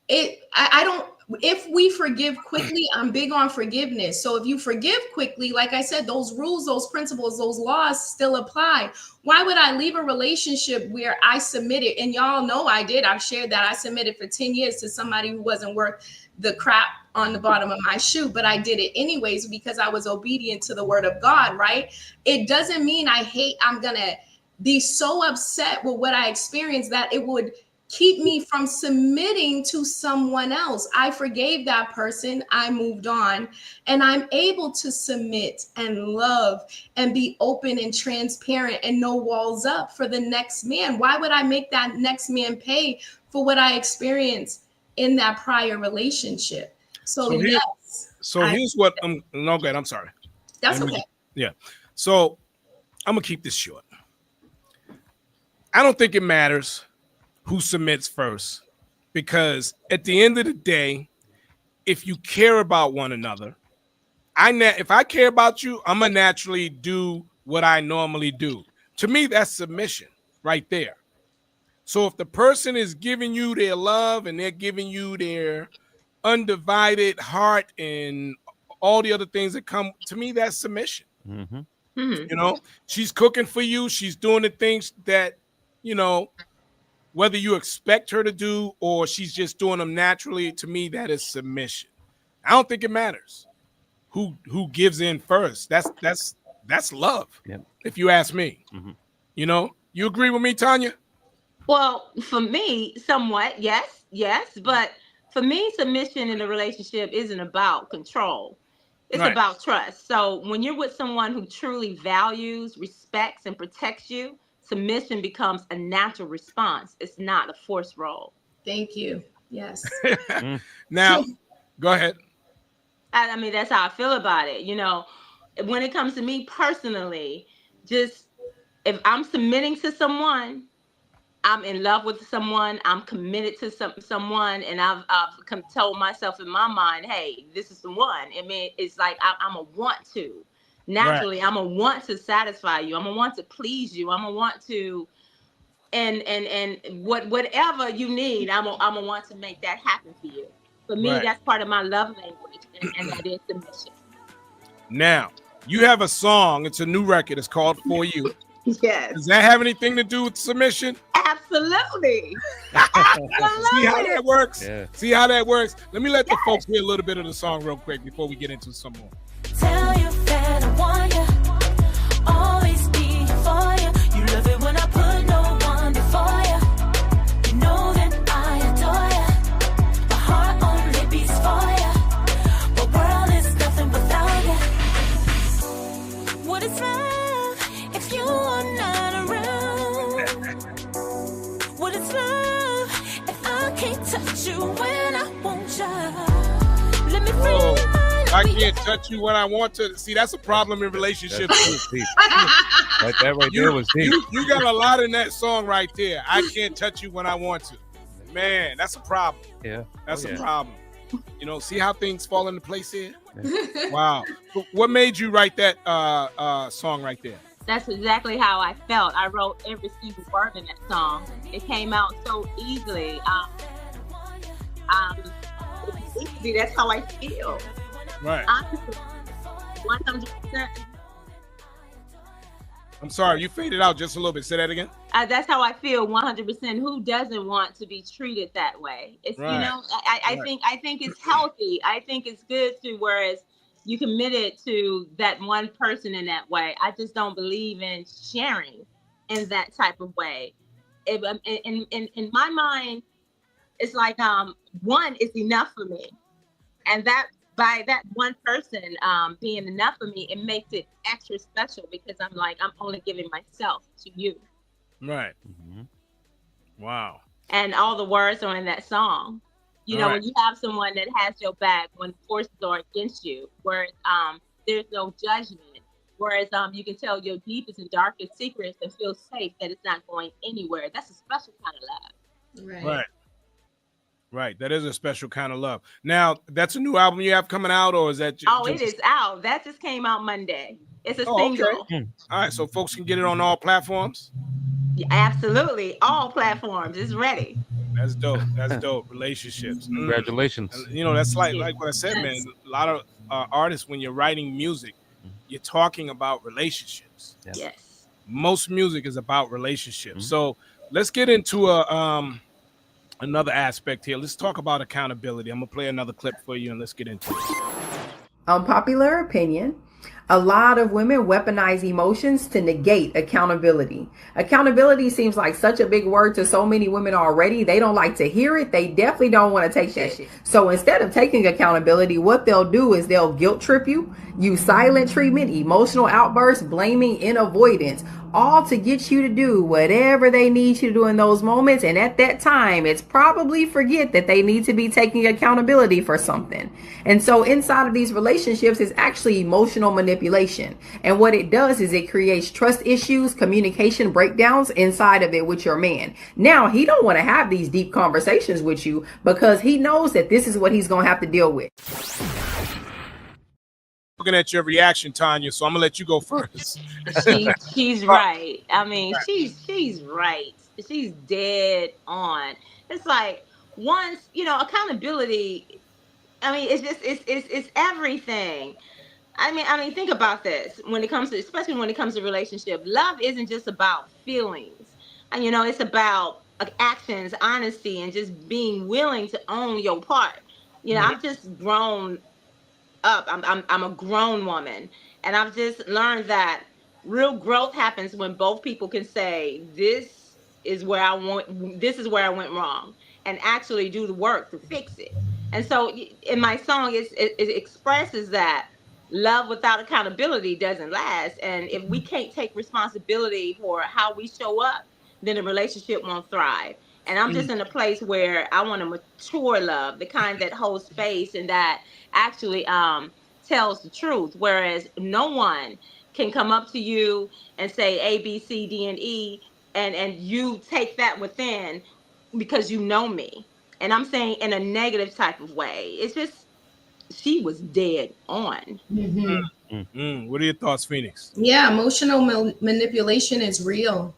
I don't, if we forgive quickly, I'm big on forgiveness. So if you forgive quickly, like I said, those rules, those principles, those laws still apply. Why would I leave a relationship where I submitted? And y'all know I did. I've shared that I submitted for 10 years to somebody who wasn't worth the crap on the bottom of my shoe, but I did it anyways because I was obedient to the word of God, right? It doesn't mean I'm going to be so upset with what I experienced that it would keep me from submitting to someone else. I forgave that person. I moved on, and I'm able to submit and love and be open and transparent and no walls up for the next man. Why would I make that next man pay for what I experienced in that prior relationship? Here's what I'm no good. I'm sorry. That's okay. Yeah. So I'm gonna keep this short. I don't think it matters who submits first, because at the end of the day, if you care about one another, if I care about you, I'm gonna naturally do what I normally do. To me, that's submission right there. So if the person is giving you their love and they're giving you their undivided heart and all the other things that come, to me, that's submission. Mm-hmm. She's cooking for you, she's doing the things that, whether you expect her to do or she's just doing them naturally, to me, that is submission. I don't think it matters who gives in first. That's love, Yep. if you ask me. Mm-hmm. You know, you agree with me, Tanya? Well, for me, somewhat, yes. But for me, submission in a relationship isn't about control. It's Right. about trust. So when you're with someone who truly values, respects, and protects you, submission becomes a natural response. It's not a forced role. Thank you. Yes. Now, go ahead. I mean, that's how I feel about it. You know, when it comes to me personally, just if I'm submitting to someone, I'm in love with someone, I'm committed to someone, and I've told myself in my mind, hey, this is the one. I mean, it's like I'm a want to. Naturally, Right. I'm a want to satisfy you. I'm a want to please you. I'm a want to, and whatever you need, I'm a want to make that happen for you. For me, Right. that's part of my love language, and that is submission. Now, you have a song. It's a new record. It's called For You. Yes. Does that have anything to do with submission? Absolutely. See how that works? Yeah. See how that works? Let me let the folks hear a little bit of the song real quick before we get into some more. Tell you that I want you, always be here for you. You love it when I put no one before you. You know that I adore you. My heart only beats for you. The world is nothing without you. What is love if you are not around? What is love if I can't touch you when I want you? Let me free your mind. I can't touch you when I want to. See, that's a problem in relationships. That's deep. Like that right there was deep. You got a lot in that song right there. I can't touch you when I want to. Man, that's a problem. Yeah. That's Oh, a yeah. problem. You know, see how things fall into place here? Wow. What made you write that song right there? That's exactly how I felt. I wrote every single word in that song. It came out so easily. It's easy. That's how I feel. Right. Honestly, 100%. I'm sorry, you faded out just a little bit. Say that again. That's how I feel. 100%. Who doesn't want to be treated that way? It's Right. you know, I think it's healthy. I think it's good to whereas you committed to that one person in that way. I just don't believe in sharing in that type of way. In my mind, it's like one is enough for me, and that by that one person being enough for me, it makes it extra special because I'm like I'm only giving myself to you. Right. Mm-hmm. Wow. And all the words are in that song. You know, Right. when you have someone that has your back when forces are against you, whereas there's no judgment, whereas you can tell your deepest and darkest secrets and feel safe that it's not going anywhere. That's a special kind of love. Right. Right. Right. That is a special kind of love. Now, that's a new album you have coming out, or is that It is out. That just came out Monday. It's a Oh, okay. single. All right, so folks can get it on all platforms. Yeah, absolutely. All platforms. It's ready. That's dope. That's dope. Relationships. Congratulations. And, you know, that's like what I said, man. A lot of artists, when you're writing music, you're talking about relationships. Yeah. Yes. Most music is about relationships. So let's get into another aspect here. Let's talk about accountability. I'm gonna play another clip for you, and let's get into it. Unpopular opinion. A lot of women weaponize emotions to negate accountability. Accountability seems like such a big word to so many women already. They don't like to hear it. They definitely don't want to take that shit. So instead of taking accountability, what they'll do is they'll guilt trip you, use silent treatment, emotional outbursts, blaming, and avoidance, all to get you to do whatever they need you to do in those moments. And at that time, it's probably forget that they need to be taking accountability for something. And so inside of these relationships is actually emotional manipulation. And what it does is it creates trust issues, communication breakdowns inside of it with your man. Now, he don't want to have these deep conversations with you because he knows that this is what he's going to have to deal with. Looking at your reaction, Tanya, so I'm gonna let you go first. She's right. I mean, she's right. She's dead on. It's like once, you know, accountability, I mean, it's everything. I mean, think about this. When it comes to, especially when it comes to relationship, love isn't just about feelings. And you know, it's about actions, honesty, and just being willing to own your part. You know, I've just grown up. I'm a grown woman, and I've just learned that real growth happens when both people can say, this is where I went wrong, and actually do the work to fix it. And so in my song, it expresses that love without accountability doesn't last. And if we can't take responsibility for how we show up, then the relationship won't thrive. And I'm just in a place where I want a mature love, the kind that holds space and that actually tells the truth. Whereas no one can come up to you and say A, B, C, D, and E, and you take that within because you know me. And I'm saying in a negative type of way. It's just she was dead on. Mhm. What are your thoughts, Phoenix? Yeah, emotional manipulation is real.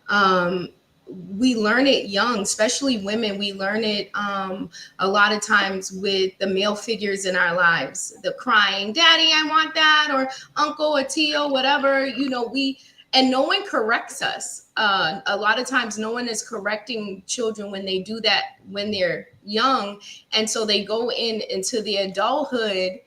Um, we learn it young, especially women. We learn it a lot of times with the male figures in our lives, the crying, "Daddy, I want that," or "Uncle," or "Tio," whatever. And no one corrects us. A lot of times, no one is correcting children when they do that when they're young, and so they go into the adulthood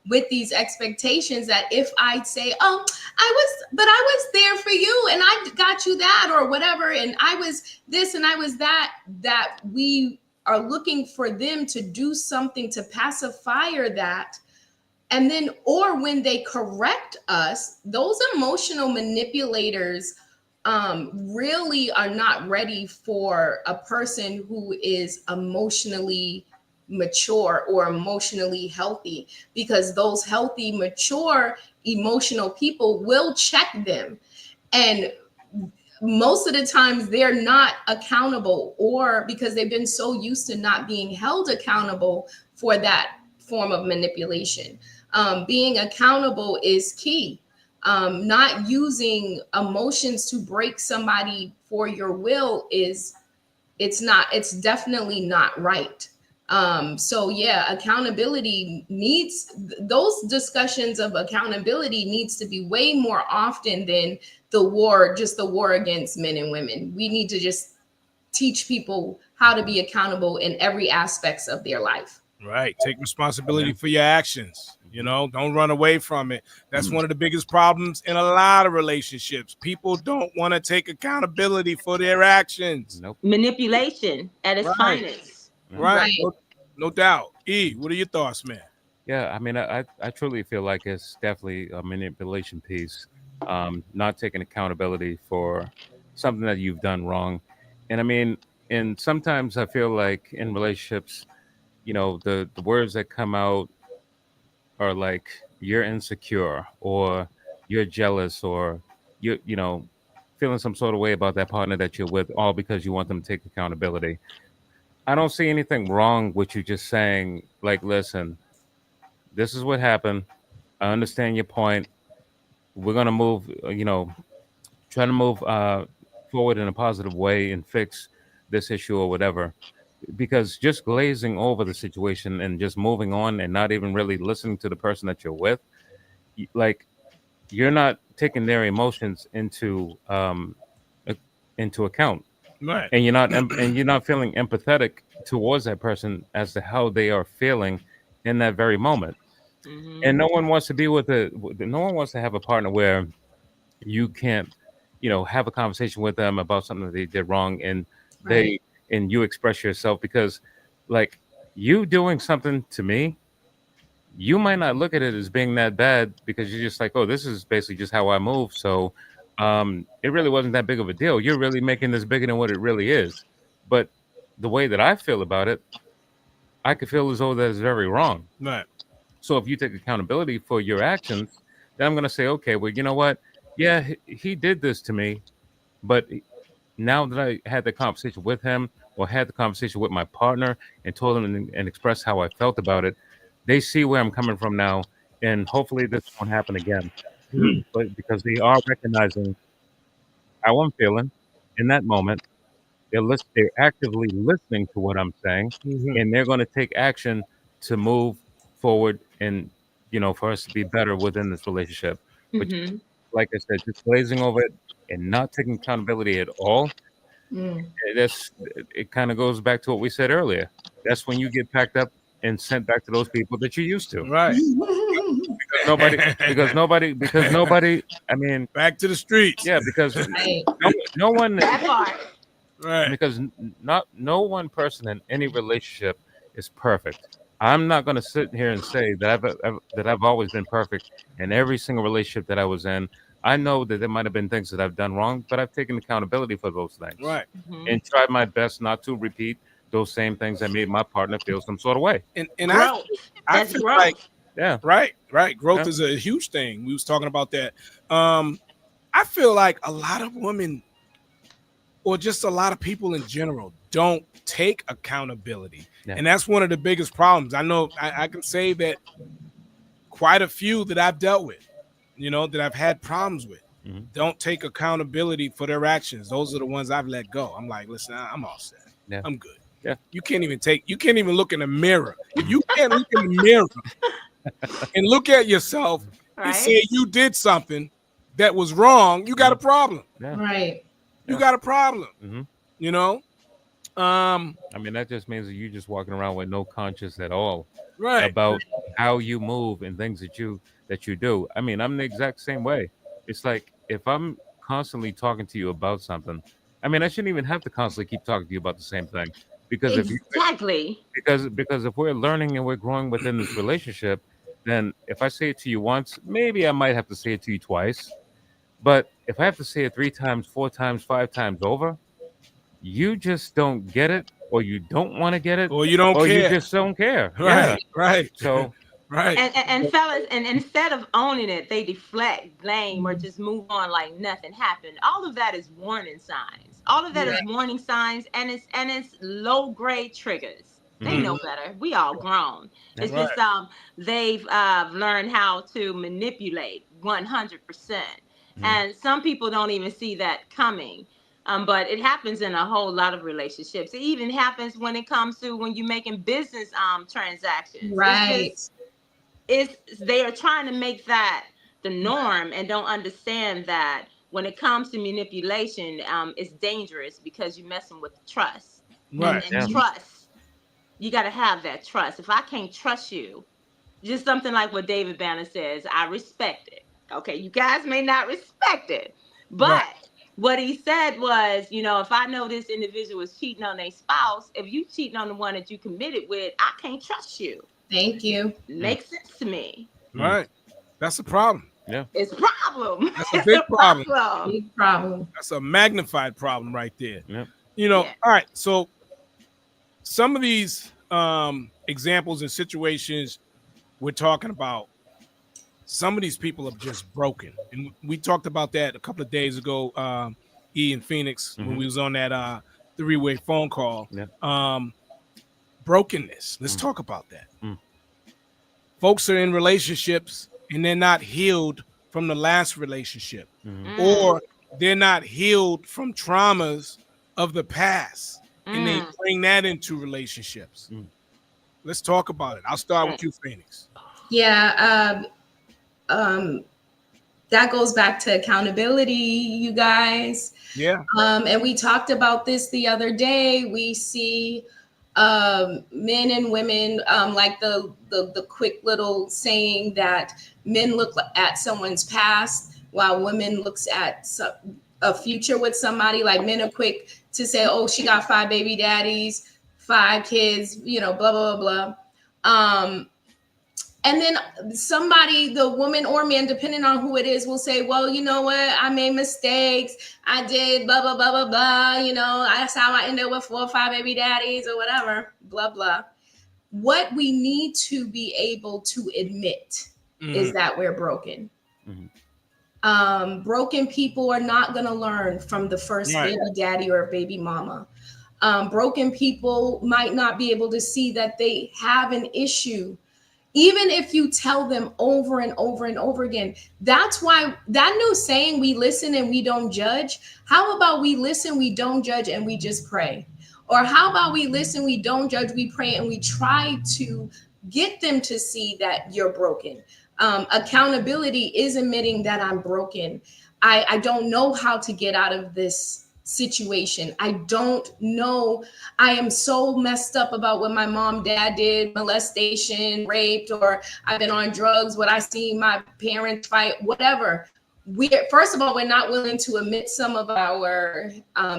with these expectations that if I say, "Oh, I was there for you and I got you that," or whatever, and I was this and I was that, that we are looking for them to do something to pacify that. And then, or when they correct us, those emotional manipulators really are not ready for a person who is emotionally mature or emotionally healthy, because those healthy, mature, emotional people will check them. And most of the times they're not accountable, or because they've been so used to not being held accountable for that form of manipulation. Being accountable is key. Not using emotions to break somebody for your will is, it's definitely not right. So yeah, accountability needs, those discussions of accountability needs to be way more often than just the war against men and women. We need to just teach people how to be accountable in every aspects of their life. Right. Take responsibility for your actions. Don't run away from it. That's one of the biggest problems in a lot of relationships. People don't want to take accountability for their actions. Nope. Manipulation at its Right. finest. Right. Right. No doubt. E, what are your thoughts, man? Yeah, I mean, I truly feel like it's definitely a manipulation piece, not taking accountability for something that you've done wrong. And I mean, and sometimes I feel like in relationships, the words that come out are like you're insecure or you're jealous or you feeling some sort of way about that partner that you're with, all because you want them to take accountability. I don't see anything wrong with you just saying, like, listen, this is what happened. I understand your point. We're gonna move, try to move forward in a positive way and fix this issue or whatever. Because just glazing over the situation and just moving on and not even really listening to the person that you're with, like you're not taking their emotions uh, into account, Right. and you're not feeling empathetic towards that person as to how they are feeling in that very moment. And Hmm. no one wants to be no one wants to have a partner where you can't, have a conversation with them about something that they did wrong, and Right. you express yourself because, like, you doing something to me, you might not look at it as being that bad because you're just like, oh, this is basically just how I move. So, it really wasn't that big of a deal. You're really making this bigger than what it really is. But the way that I feel about it, I could feel as though that is very wrong. Right. So if you take accountability for your actions, then I'm going to say, okay, well, you know what? Yeah, he did this to me, but now that I had the conversation with him or had the conversation with my partner and told them and expressed how I felt about it, they see where I'm coming from now, and hopefully this won't happen again. But because they are recognizing how I'm feeling in that moment, they're actively listening to what I'm saying, Mhm. and they're going to take action to move forward and for us to be better within this relationship. But Hmm. like I said, just glazing over it and not taking accountability at all, It kind of goes back to what we said earlier. That's when you get packed up and sent back to those people that you're used to. Right. Because nobody. I mean, back to the streets. Yeah, because Right. no one. That part. Right. Because no one person in any relationship is perfect. I'm not going to sit here and say that I've always been perfect in every single relationship that I was in. I know that there might have been things that I've done wrong, but I've taken accountability for those things, Right. and tried my best not to repeat those same things that made my partner feel some sort of way. And Growth. I That's feel growth. like Yeah, right. Growth Yeah. is a huge thing. We was talking about that. I feel like a lot of women, or just a lot of people in general, don't take accountability, Yeah. and that's one of the biggest problems. I know I can say that quite a few that I've dealt with, that I've had problems with, Mhm. don't take accountability for their actions. Those are the ones I've let go. I'm like, listen, I'm all set. Yeah. I'm good. Yeah. You can't even look in the mirror. If you can't look in the mirror and look at yourself and Right. say you did something that was wrong, you got a problem. Yeah. Right. You got a problem. Mhm. You know? I mean, that just means that you're just walking around with no conscience at all Right. about how you move and things that you do. I mean, I'm the exact same way. It's like if I'm constantly talking to you about something, I mean, I shouldn't even have to constantly keep talking to you about the same thing because Exactly. because if we're learning and we're growing within this relationship, then if I say it to you once, maybe I might have to say it to you twice. But if I have to say it 3 times, 4 times, 5 times over, you just don't get it, or you don't want to get it, Or you don't or you care. just don't care. Yeah. Right. So right. And fellas, and instead of owning it, they deflect, blame, or just move on like nothing happened. All of that is warning signs. All of that is warning signs, and it's low grade triggers. They know better. We all grown. It's Right. just they've learned how to manipulate 100%. And some people don't even see that coming. But it happens in a whole lot of relationships. It even happens when it comes to when you're making business transactions. Right. They are trying to make that the norm and don't understand that when it comes to manipulation, it's dangerous because you're messing with trust. Right. And trust, you got to have that trust. If I can't trust you, just something like what David Banner says, I respect it. Okay, you guys may not respect it, but what he said was, if I know this individual is cheating on their spouse, if you cheating on the one that you committed with, I can't trust you. Thank you. Makes sense to me. Right. That's a problem. Yeah. It's a problem. That's a big problem. Big problem. That's a magnified problem right there. Yeah. All right. So some of these examples and situations we're talking about, some of these people are just broken. And we talked about that a couple of days ago, E and Phoenix, when we was on that three-way phone call. Yeah. Brokenness. Let's talk about that. Folks are in relationships and they're not healed from the last relationship, or they're not healed from traumas of the past, and they bring that into relationships. Let's talk about it. I'll start with you, Phoenix. Yeah. That goes back to accountability, you guys. Yeah. And we talked about this the other day. We see men and women, like the quick little saying that men look at someone's past while women looks at a future with somebody. Like men are quick to say, oh, she got 5 baby daddies, 5 kids, blah, blah, blah, blah. And then somebody, the woman or man, depending on who it is, will say, well, you know what? I made mistakes. I did blah, blah, blah, blah, blah. That's how I ended up with 4 or 5 baby daddies or whatever, blah, blah. What we need to be able to admit is that we're broken. Broken people are not going to learn from the first baby daddy or baby mama. Broken people might not be able to see that they have an issue, even if you tell them over and over and over again. That's why that new saying, we listen and we don't judge. How about we listen, we don't judge, and we just pray? Or how about we listen, we don't judge, we pray, and we try to get them to see that you're broken. Accountability is admitting that I'm broken. I don't know how to get out of this situation. I don't know. I am so messed up about what my mom, dad did, molestation, raped, or I've been on drugs, what I see my parents fight, whatever. First of all, we're not willing to admit some of our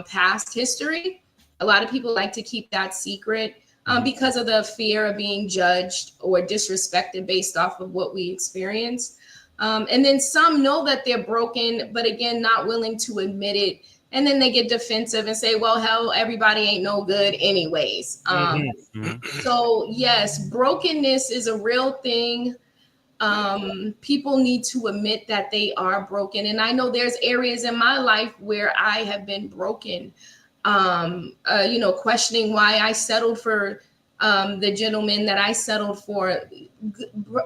past history. A lot of people like to keep that secret because of the fear of being judged or disrespected based off of what we experience. And then some know that they're broken, but again, not willing to admit it. And then they get defensive and say, well, hell, everybody ain't no good anyways. So yes, brokenness is a real thing. People need to admit that they are broken. And I know there's areas in my life where I have been broken, questioning why I settled for the gentleman that I settled for,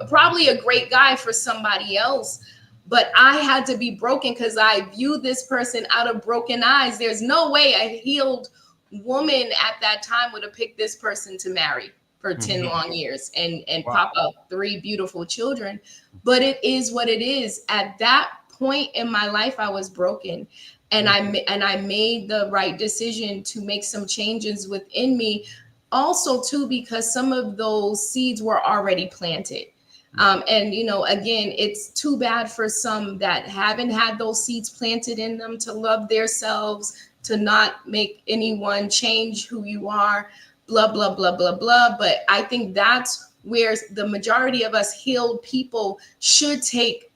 probably a great guy for somebody else. But I had to be broken because I viewed this person out of broken eyes. There's no way a healed woman at that time would have picked this person to marry for 10 long years and pop up 3 beautiful children. But it is what it is. At that point in my life, I was broken. And I made the right decision to make some changes within me. Also, too, because some of those seeds were already planted. And, again, it's too bad for some that haven't had those seeds planted in them to love themselves, to not make anyone change who you are, blah, blah, blah, blah, blah. But I think that's where the majority of us healed people should take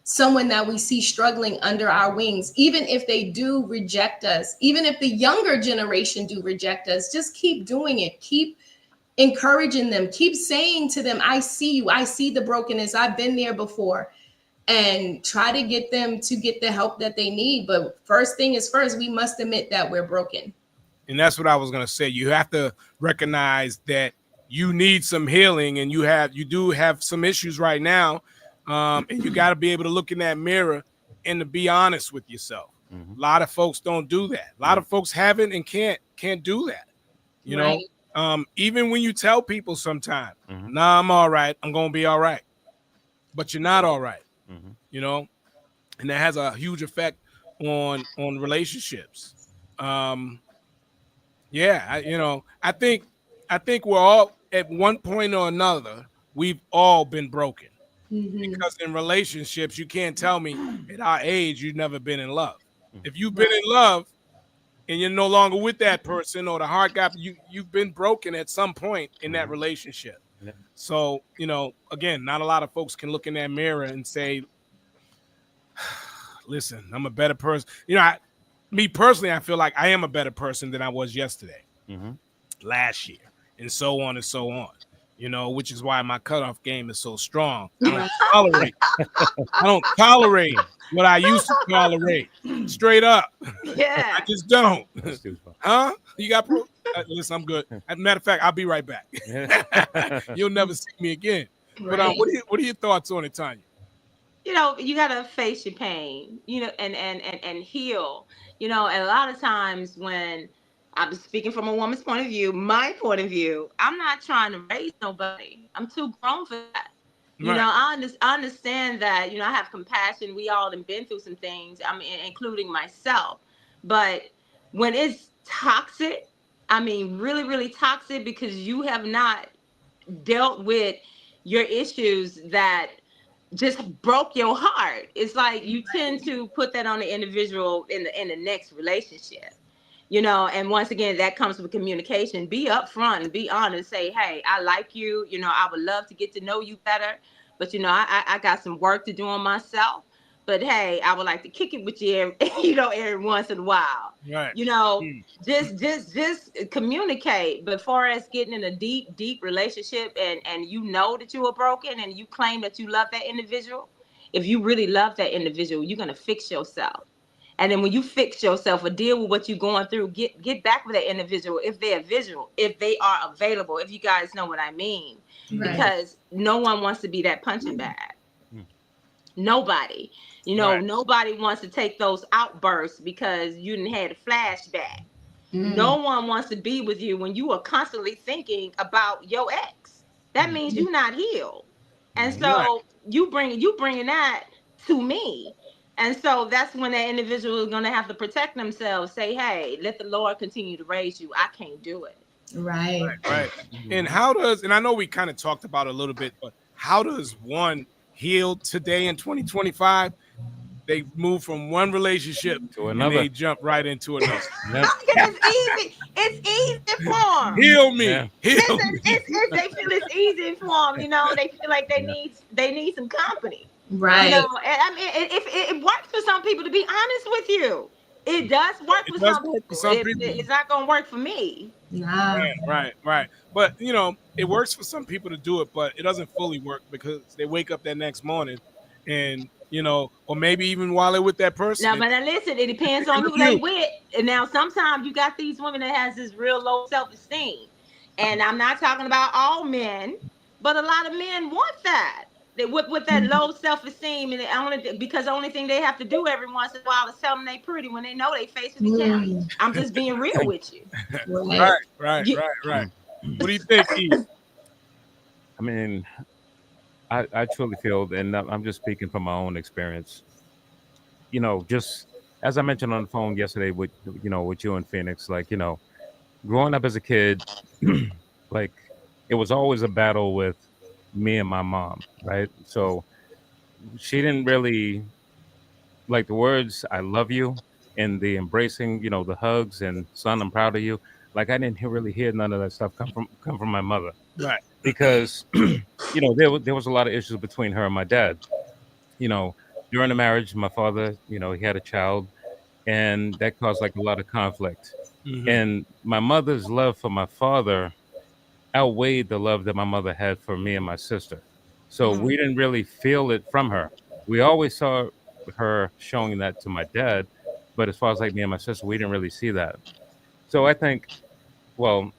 someone that we see struggling under our wings, even if they do reject us, even if the younger generation do reject us, just keep doing it. Keep encouraging them, keep saying to them, I see you, I see the brokenness, I've been there before, and try to get them to get the help that they need. But first thing is first, we must admit that we're broken. And that's what I was going to say. You have to recognize that you need some healing, and you do have some issues right now. And you got to be able to look in that mirror and to be honest with yourself. A lot of folks don't do that. A lot of folks haven't and can't do that. You know, even when you tell people sometimes, nah, I'm all right, I'm going to be all right. But you're not all right, and that has a huge effect on relationships. I think we're all at one point or another, we've all been broken. Because in relationships, you can't tell me at our age you've never been in love. If you've been in love and you're no longer with that person, or the heart got you've been broken at some point in that relationship. So, again, not a lot of folks can look in that mirror and say, listen, I'm a better person. Me personally, I feel like I am a better person than I was yesterday, last year, and so on and so on. Which is why my cutoff game is so strong. I don't tolerate what I used to tolerate. Straight up. Yeah. I just don't. Huh? You got proof? Listen, I'm good. As a matter of fact, I'll be right back. You'll never see me again. Right. But what are your thoughts on it, Tanya? You gotta face your pain, and heal. And a lot of times when I'm speaking from a woman's point of view, my point of view, I'm not trying to raise nobody. I'm too grown for that. Right. I understand that, I have compassion. We all have been through some things, including myself. But when it's toxic, really, really toxic, because you have not dealt with your issues that just broke your heart. It's like you tend to put that on the individual in the next relationship. And once again, that comes with communication. Be upfront and be honest. Say, hey, I like you. I would love to get to know you better. But, I got some work to do on myself. But, hey, I would like to kick it with you, every once in a while. Right. Just communicate. But far as getting in a deep, deep relationship and you know that you are broken and you claim that you love that individual, if you really love that individual, you're going to fix yourself. And then when you fix yourself or deal with what you're going through, get back with that individual if they are available, if you guys know what I mean. Right. Because no one wants to be that punching bag. Nobody. Nobody wants to take those outbursts because you didn't had a flashback. No one wants to be with you when you are constantly thinking about your ex. That means you're not healed. And so you bringing that to me. And so that's when that individual is going to have to protect themselves. Say, hey, let the Lord continue to raise you. I can't do it. Right. Right. And and I know we kind of talked about it a little bit, but how does one heal today in 2025? They move from one relationship To and another. they jump right into another. Yep. Because it's easy. It's easy for them. Heal Yeah. me. Heal Listen, me. they feel it's easy for them. You know, they feel like they need some company. You know, Right. and I mean, if it works for some people, to be honest with you, it does work It for does some work for people. some people. It's not gonna work for me. Nah. Right. But it works for some people to do it, but it doesn't fully work because they wake up that next morning and or maybe even while they're with that person, Now, but now listen, it depends thinking on of who they you. with. And now sometimes you got these women that has this real low self-esteem. And I'm not talking about all men, but a lot of men want that. They with that low self-esteem, and because the only thing they have to do every once in a while is tell them they pretty when they know they face with the camera. Mm. I'm just being real with you. Right. Right. What do you think, E? I mean, I truly feel, and I'm just speaking from my own experience. Just as I mentioned on the phone yesterday with you and Phoenix, like, growing up as a kid, like it was always a battle with me and my mom, right? So she didn't really like the words "I love you" and the embracing, the hugs and "son, I'm proud of you." Like I didn't really hear none of that stuff come from my mother Right. because there was a lot of issues between her and my dad. You know, during the marriage, my father, he had a child, and that caused like a lot of conflict. Mm-hmm. And my mother's love for my father outweighed the love that my mother had for me and my sister. So we didn't really feel it from her. We always saw her showing that to my dad, but as far as like me and my sister, we didn't really see that. So I think, well,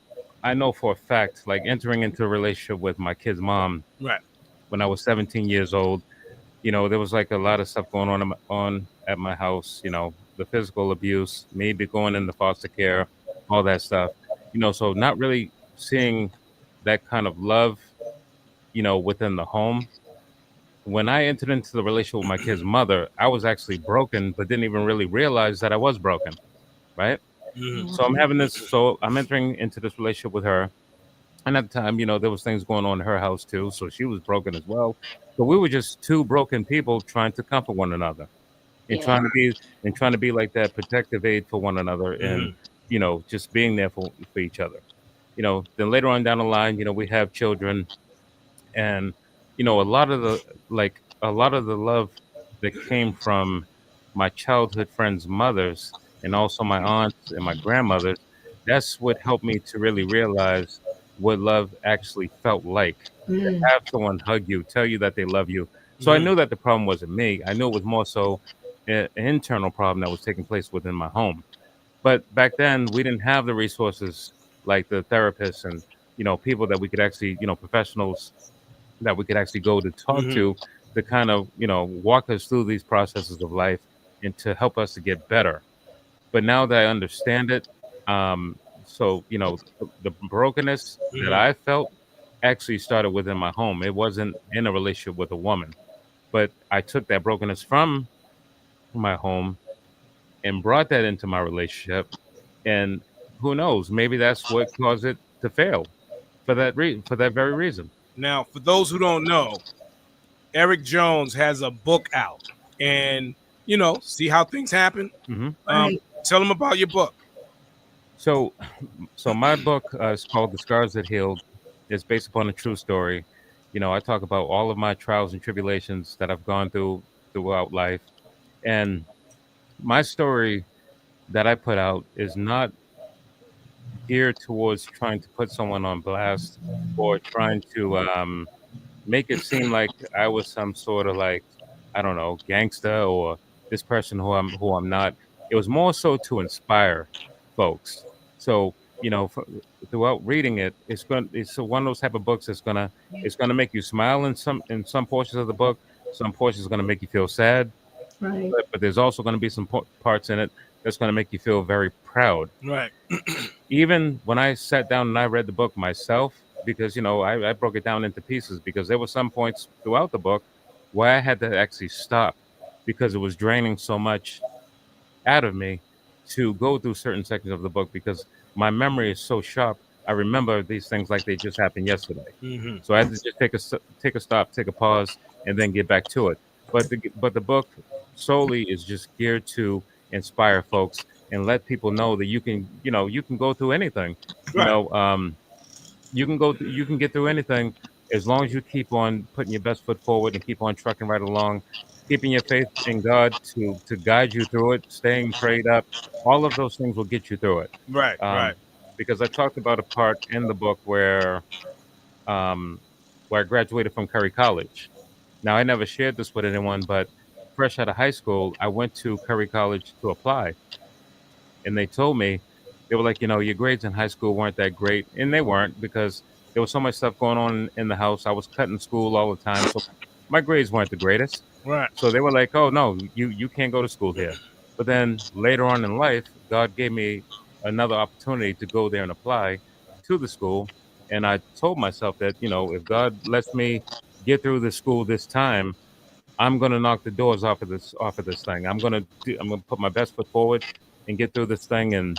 I know for a fact, like entering into a relationship with my kid's mom Right. when I was 17 years old, there was like a lot of stuff going on at my house, the physical abuse, maybe going into foster care, all that stuff. So not really seeing that kind of love, within the home. When I entered into the relationship with my kid's mother, I was actually broken, but didn't even really realize that I was broken, right? Mm-hmm. So I'm entering into this relationship with her. And at the time, there was things going on in her house too. So she was broken as well. So we were just two broken people trying to comfort one another and Yeah. trying to be like that protective aid for one another and, Mm-hmm. just being there for each other. Then later on down the line, we have children and a lot of the love that came from my childhood friends' mothers and also my aunts and my grandmothers, that's what helped me to really realize what love actually felt like. To Mm. have someone hug you, tell you that they love you. So I Mm-hmm. knew that the problem wasn't me. I knew it was more so an internal problem that was taking place within my home. But back then, we didn't have the resources like the therapists and people that we could actually, professionals that we could actually go to talk Mm-hmm. to kind of walk us through these processes of life and to help us to get better. But now that I understand it, so the brokenness that Mm-hmm. I felt actually started within my home. It wasn't in a relationship with a woman, but I took that brokenness from my home and brought that into my relationship. And who knows, maybe that's what caused it to fail for that very reason. Now, for those who don't know, Eric Jones has a book out, and see how things happen. Hmm. Right. Tell them about your book. So, so my book is called "The Scars That Healed." It's based upon a true story. I talk about all of my trials and tribulations that I've gone throughout life, and my story that I put out is not geared towards trying to put someone on blast or trying to make it seem like I was some sort of like, I don't know, gangster or this person who I'm not. It was more so to inspire folks. So throughout reading it, it's one of those type of books it's gonna make you smile in some portions of the book. Some portions are gonna make you feel sad, Right. but there's also gonna be some parts in it that's gonna make you feel very proud. Right. Even when I sat down and I read the book myself, because I broke it down into pieces because there were some points throughout the book where I had to actually stop because it was draining so much out of me to go through certain sections of the book because my memory is so sharp. I remember these things like they just happened yesterday. Mm-hmm. So I had to just take a stop, take a pause, and then get back to it. But the book solely is just geared to inspire folks and let people know that you can go through anything. You Right. know, you can get through anything as long as you keep on putting your best foot forward and keep on trucking right along, keeping your faith in God to guide you through it, staying prayed up. All of those things will get you through it. Right. Right. Because I talked about a part in the book um, where I graduated from Curry College. Now, I never shared this with anyone, but fresh out of high school, I went to Curry College to apply. And they told me, they were like, your grades in high school weren't that great. And they weren't because there was so much stuff going on in the house. I was cutting school all the time. So my grades weren't the greatest. Right. So they were like, oh, no, you can't go to school here. But then later on in life, God gave me another opportunity to go there and apply to the school. And I told myself that, if God lets me get through the school this time, I'm gonna knock the doors off of this thing. I'm gonna put my best foot forward and get through this thing and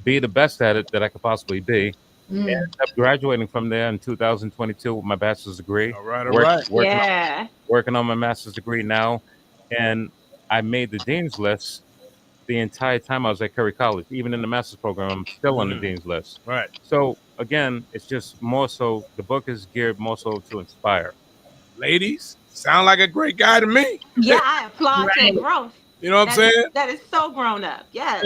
be the best at it that I could possibly be. And I ended up graduating from there in 2022 with my bachelor's degree. All right. All right. Yeah. Working on my master's degree now, and I made the dean's list the entire time I was at Curry College. Even in the master's program, I'm still on the dean's list. Right. So again, it's just more so the book is geared more so to inspire. Ladies, sound like a great guy to me. Yeah, I applaud your growth. You know what I'm saying? That is so grown up. Yes.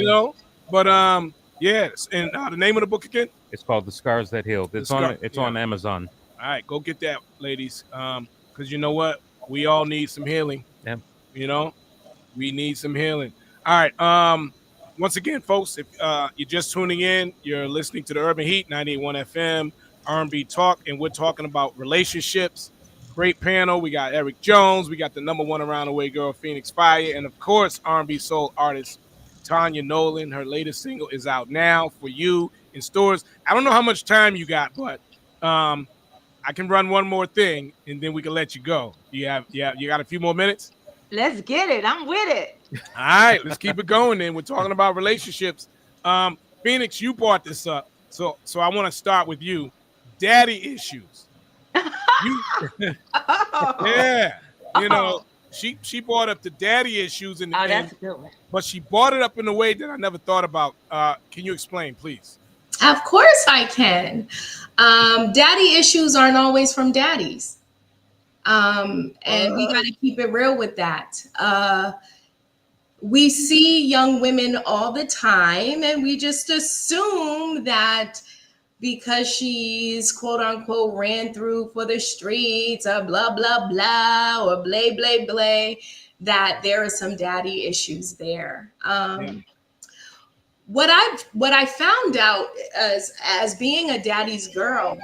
But yes. And the name of the book again? It's called The Scars That Healed. It's on Amazon. All right, go get that, ladies. Because you know what? We all need some healing. Yeah. We need some healing. All right. Once again, folks, if you're just tuning in, you're listening to the Urban Heat 98.1 FM R&B Talk, and we're talking about relationships. Great panel. We got Eric Jones. We got the #1 around the way girl, Phoenix Fire, and of course, R&B soul artist Tanya Nolan. Her latest single is out now for you in stores. I don't know how much time you got, but I can run one more thing, and then we can let you go. You got a few more minutes? Let's get it. I'm with it. All right, let's keep it going then. We're talking about relationships. Phoenix, you brought this up, so I want to start with you. Daddy issues. Yeah, she brought up the daddy issues that's a good one. But she brought it up in a way that I never thought about. Can you explain, please? Of course I can. Daddy issues aren't always from daddies. And we got to keep it real with that. We see young women all the time, and we just assume that because she's quote unquote ran through for the streets or blah, blah, blah, or blay, blay, blay, that there are some daddy issues there. What I found out as being a daddy's girl,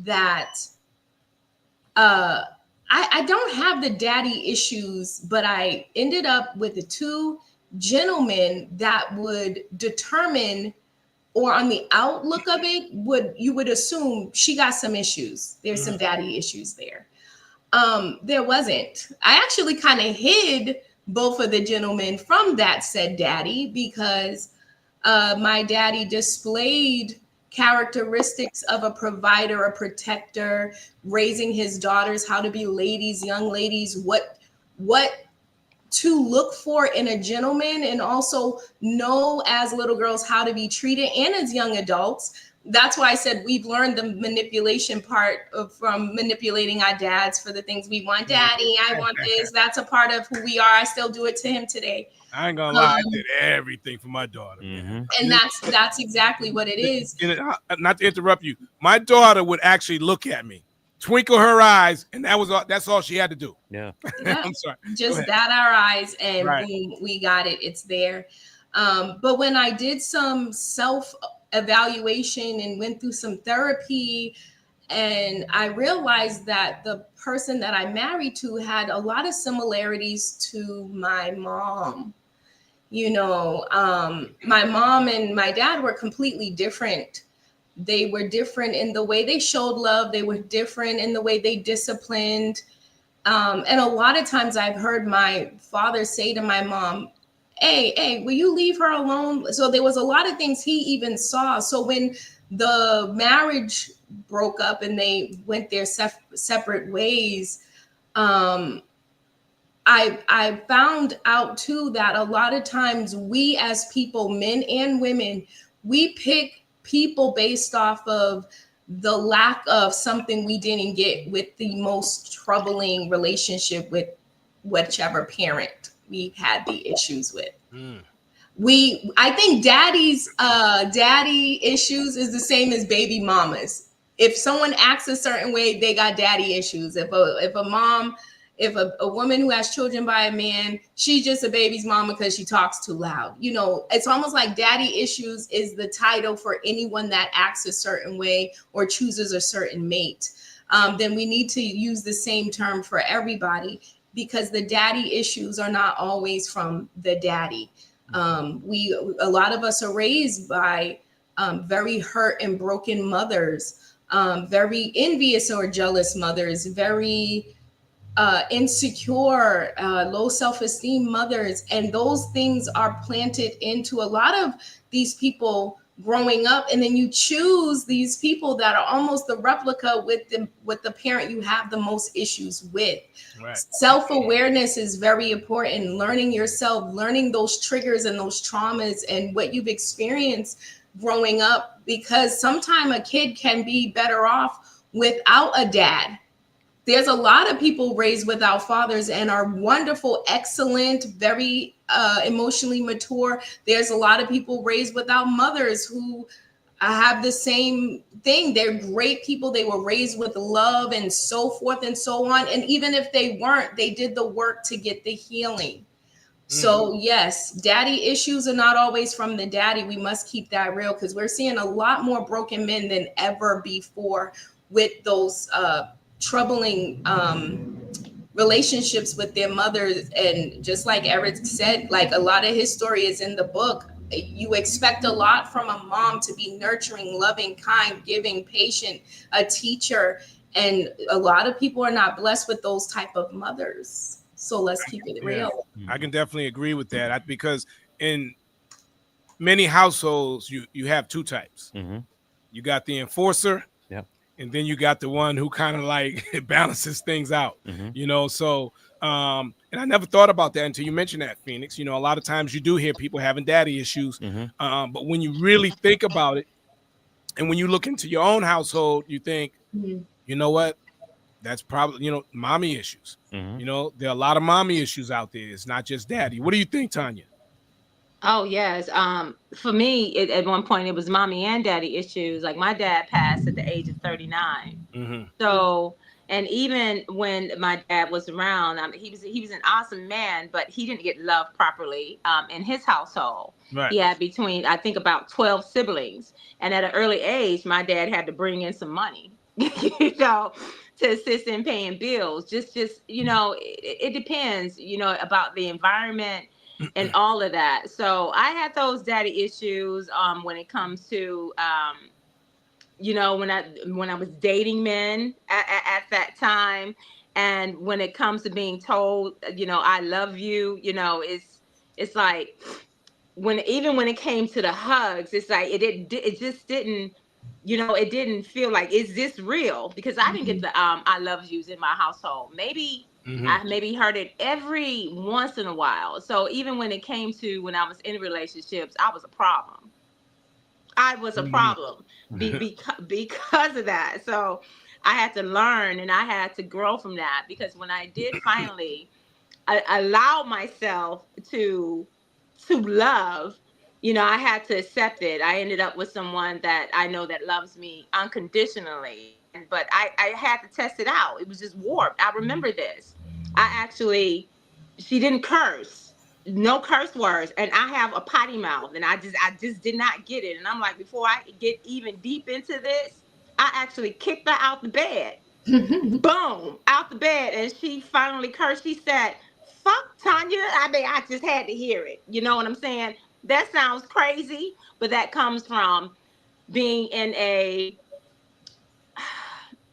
that I don't have the daddy issues, but I ended up with the two gentlemen that would determine, or on the outlook of it, you would assume she got some issues. There's some daddy issues there. There wasn't. I actually kind of hid both of the gentlemen from that said daddy because my daddy displayed characteristics of a provider, a protector, raising his daughters, how to be ladies, young ladies, what to look for in a gentleman, and also know as little girls how to be treated, and as young adults. That's why I said we've learned the manipulation part from manipulating our dads for the things we want. Daddy, I want this. That's a part of who we are. I still do it to him today. I ain't gonna lie, I did everything for my daughter. And that's exactly what it is. Not to interrupt you, my daughter would actually look at me, twinkle her eyes, and that's all she had to do. Yeah. I'm sorry. Just bat our eyes, and boom, we got it. It's there. But when I did some self-evaluation and went through some therapy, and I realized that the person that I married to had a lot of similarities to my mom. My mom and my dad were completely different. They were different in the way they showed love. They were different in the way they disciplined. And a lot of times I've heard my father say to my mom, hey, will you leave her alone? So there was a lot of things he even saw. So when the marriage broke up and they went their separate ways, um, I found out too that a lot of times we as people, men and women, we pick people based off of the lack of something we didn't get with the most troubling relationship with whichever parent we had the issues with. I think daddy issues is the same as baby mamas. If someone acts a certain way, they got daddy issues. If a woman who has children by a man, she's just a baby's mama because she talks too loud. It's almost like daddy issues is the title for anyone that acts a certain way or chooses a certain mate. Then we need to use the same term for everybody, because the daddy issues are not always from the daddy. A lot of us are raised by very hurt and broken mothers, very envious or jealous mothers, very insecure, low self-esteem mothers, and those things are planted into a lot of these people growing up, and then you choose these people that are almost the replica with the parent you have the most issues with. Right. Self-awareness is very important. Learning yourself, learning those triggers and those traumas and what you've experienced growing up, because sometimes a kid can be better off without a dad. There's a lot of people raised without fathers and are wonderful, excellent, very emotionally mature. There's a lot of people raised without mothers who have the same thing. They're great people. They were raised with love and so forth and so on. And even if they weren't, they did the work to get the healing. So yes, daddy issues are not always from the daddy. We must keep that real, because we're seeing a lot more broken men than ever before with those troubling relationships with their mothers. And just like Eric said, like a lot of his story is in the book. You expect a lot from a mom to be nurturing, loving, kind, giving, patient, a teacher, and a lot of people are not blessed with those type of mothers. So let's keep it real. I can definitely agree with that, because in many households you have two types. You got the enforcer, and then you got the one who kind of like balances things out, so and I never thought about that until you mentioned that, Phoenix. A lot of times you do hear people having daddy issues, but when you really think about it, and when you look into your own household, you think, you know what, that's probably, mommy issues. There are a lot of mommy issues out there. It's not just daddy. What do you think, Tanya? Oh yes. For me, at one point it was mommy and daddy issues. Like my dad passed at the age of 39. So, and even when my dad was around, he was an awesome man, but he didn't get loved properly in his household. Right. He had between, I think, about 12 siblings, and at an early age, my dad had to bring in some money, to assist in paying bills. Just it depends, about the environment and all of that. So I had those daddy issues when it comes to when I was dating men at that time, and when it comes to being told, I love you, it's like when it came to the hugs, it's like it just didn't, it didn't feel like, is this real? Because I didn't get the I love yous in my household. Maybe I maybe heard it every once in a while. So even when it came to when I was in relationships, I was a problem. Because of that. So I had to learn and I had to grow from that, because when I did finally allow myself to love, I had to accept it. I ended up with someone that I know that loves me unconditionally. But I had to test it out. It was just warped. I remember this. She didn't curse, no curse words, and I have a potty mouth, and I just did not get it. And I'm like, before I get even deep into this, I actually kicked her out the bed. Boom, out the bed, and she finally cursed. She said, "Fuck Tanya." I mean, I just had to hear it. You know what I'm saying? That sounds crazy, but that comes from being in a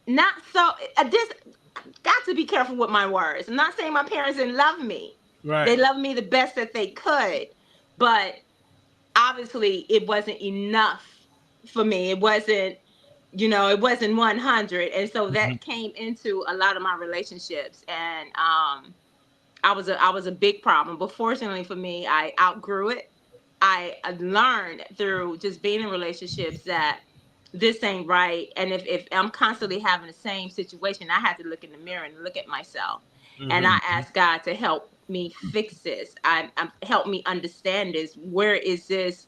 not so got to be careful with my words. I'm not saying my parents didn't love me. Right. They loved me the best that they could, but obviously it wasn't enough for me. It wasn't, it wasn't 100. And so that came into a lot of my relationships. And I was a big problem. But fortunately for me, I outgrew it. I learned through just being in relationships that this ain't right. And if I'm constantly having the same situation, I had to look in the mirror and look at myself. And I asked God to help me fix this. I help me understand this. Where is this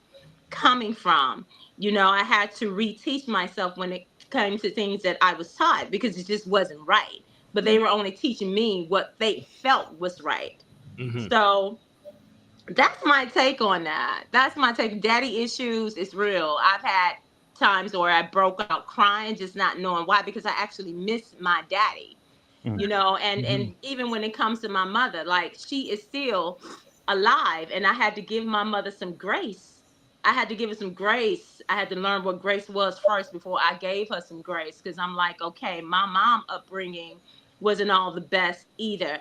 coming from? I had to reteach myself when it came to things that I was taught, because it just wasn't right. But they were only teaching me what they felt was right. So that's my take on that. That's my take. Daddy issues is real. I've had times where I broke out crying, just not knowing why, because I actually miss my daddy. And even when it comes to my mother, like, she is still alive, and I had to give my mother some grace. I had to give her some grace. I had to learn what grace was first before I gave her some grace, because I'm like, okay, my mom upbringing wasn't all the best either.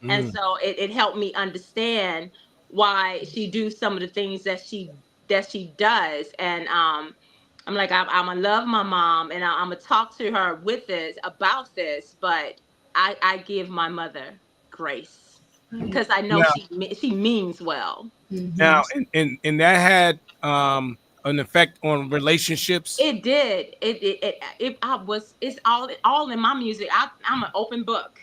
And so it helped me understand why she do some of the things that she does. And I'm like, I'm gonna love my mom, and I'm gonna talk to her with this about this, but I give my mother grace, because I know Now, she means well. now, and that had an effect on relationships. It did. It's all in my music. I'm an open book.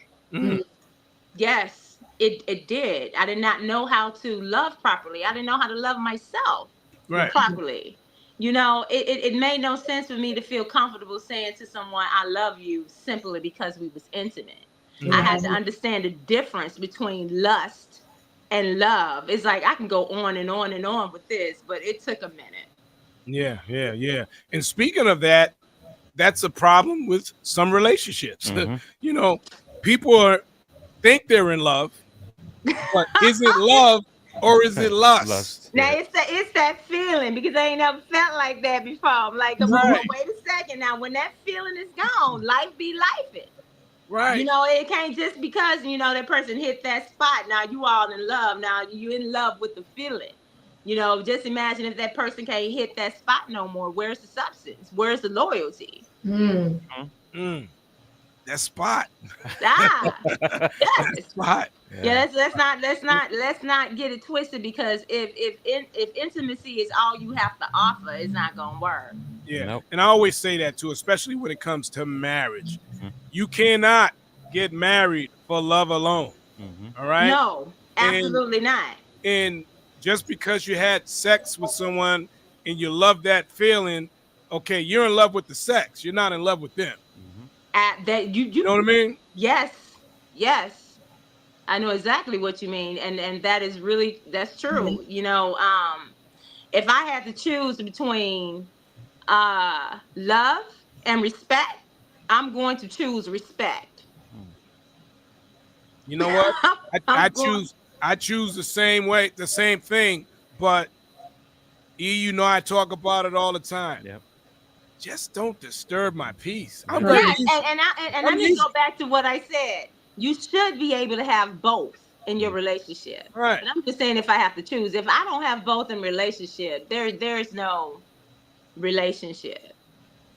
Yes, it did. I did not know how to love properly. I didn't know how to love myself Right. properly. It made no sense for me to feel comfortable saying to someone, I love you, simply because we was intimate. I had to understand the difference between lust and love. It's like I can go on and on and on with this, but it took a minute. Yeah. And speaking of that, that's a problem with some relationships. People think they're in love, but is it love or is it lust? Now it's that feeling, because I ain't never felt like that before. I'm like, Right. wait a second. Now, when that feeling is gone, life be lifing. Right. It can't just because that person hit that spot. Now you all in love. Now you in love with the feeling. Just imagine if that person can't hit that spot no more. Where's the substance? Where's the loyalty? That spot. Yes. Spot. Yeah, let's not get it twisted, because if intimacy is all you have to offer, it's not gonna work. Yeah. Nope. And I always say that too, especially when it comes to marriage. You cannot get married for love alone. All right? No, absolutely not. And just because you had sex with someone and you love that feeling, okay, you're in love with the sex. You're not in love with them. You know what I mean? Yes. I know exactly what you mean. And that's true. If I had to choose between love and respect, I'm going to choose respect. You know what? I choose the same way, the same thing, but I talk about it all the time. Yep. Just don't disturb my peace. And I just go back to what I said. You should be able to have both in your relationship. Right. But I'm just saying, if I have to choose, if I don't have both in relationship, there's no relationship.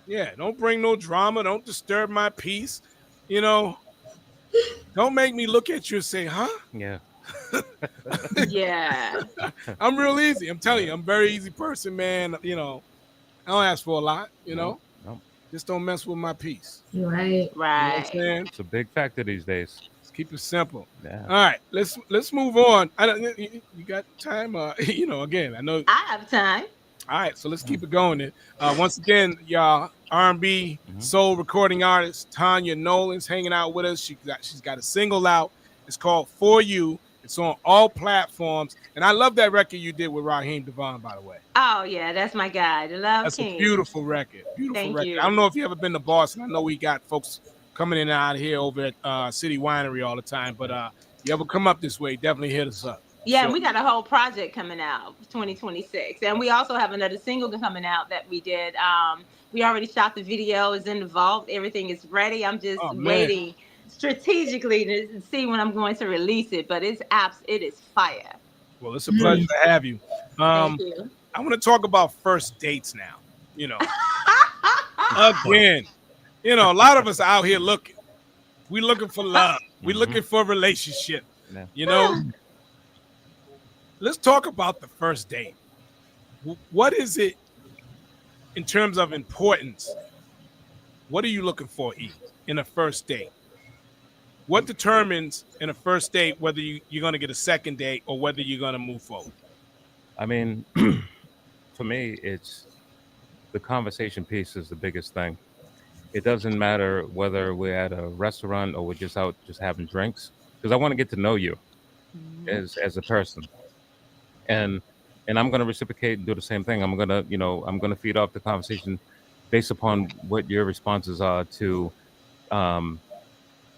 Yeah, don't bring no drama. Don't disturb my peace. Don't make me look at you and say, huh? Yeah. Yeah. I'm real easy. I'm telling you, I'm a very easy person, man. I don't ask for a lot, No. Just don't mess with my peace. Right. You know what I'm saying? It's a big factor these days. Let's keep it simple. Yeah. All right, let's move on. You got time? Again, I know I have time. All right, so let's keep it going then. Once again, y'all, R&B soul recording artist Tanya Nolan's hanging out with us. She's got a single out. It's called For You. It's on all platforms, and I love that record you did with Raheem Devon, by the way. Oh yeah, that's my guy, the Love That's King. a beautiful record. Thank record. you. I don't know if you ever been to Boston. I know we got folks coming in and out of here over at City Winery all the time, but you ever come up this way, definitely hit us up. Yeah, Sure. and we got a whole project coming out 2026, and we also have another single coming out that we did. We already shot the video, is in the vault, everything is ready. I'm just waiting strategically to see when I'm going to release it, but it is fire. Well, it's a pleasure to have you. Thank you. I want to talk about first dates now. You know, again, you know, a lot of us out here looking. We looking for love. We looking for a relationship. Yeah. You know, let's talk about the first date. What is it in terms of importance? What are you looking for, E, in a first date? What determines in a first date whether you're going to get a second date or whether you're going to move forward? I mean, for me, it's the conversation piece is the biggest thing. It doesn't matter whether we're at a restaurant or we're just out just having drinks, because I want to get to know you as a person, and I'm going to reciprocate and do the same thing. I'm going to feed off the conversation based upon what your responses are to. Um,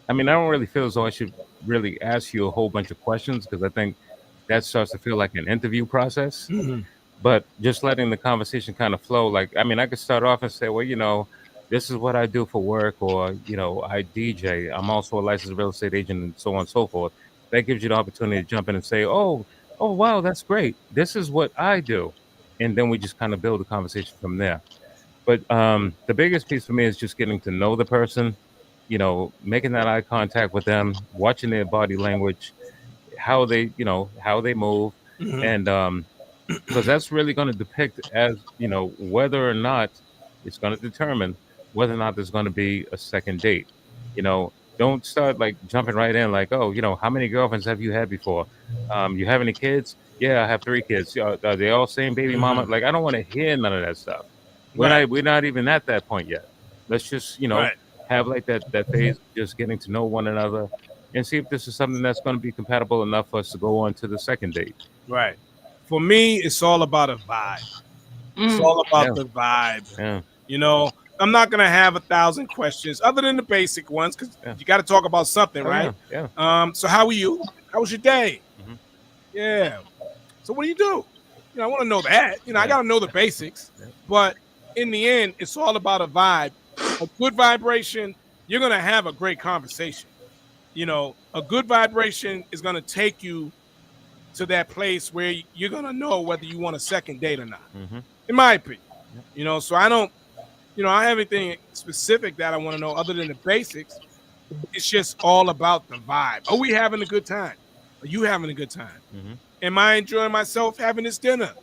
I mean, I don't really feel as though I should really ask you a whole bunch of questions because I think that starts to feel like an interview process. But just letting the conversation kind of flow, like, I mean, I could start off and say, well, this is what I do for work, or, I DJ. I'm also a licensed real estate agent, and so on and so forth. That gives you the opportunity to jump in and say, oh, wow, that's great. This is what I do. And then we just kind of build the conversation from there. But the biggest piece for me is just getting to know the person, making that eye contact with them, watching their body language, how they move. And because that's really going to depict whether or not it's going to determine whether or not there's going to be a second date. Don't start like jumping right in like, oh, how many girlfriends have you had before? You have any kids? Yeah, I have 3 kids. Are they all same baby mama? Like, I don't want to hear none of that stuff. We're not even at that point yet. Let's just have like that phase of just getting to know one another and see if this is something that's going to be compatible enough for us to go on to the second date. Right. For me, it's all about a vibe. It's all about the vibe. Yeah. I'm not going to have 1,000 questions other than the basic ones because you got to talk about something, right? Yeah. So how are you? How was your day? Mhm. Yeah. So what do you do? I want to know that. I got to know the basics. But in the end, it's all about a vibe. A good vibration, you're going to have a great conversation. A good vibration is going to take you to that place where you're going to know whether you want a second date or not, in my opinion. So I don't, I have anything specific that I want to know other than the basics. It's just all about the vibe. Are we having a good time? Are you having a good time? Am I enjoying myself having this dinner?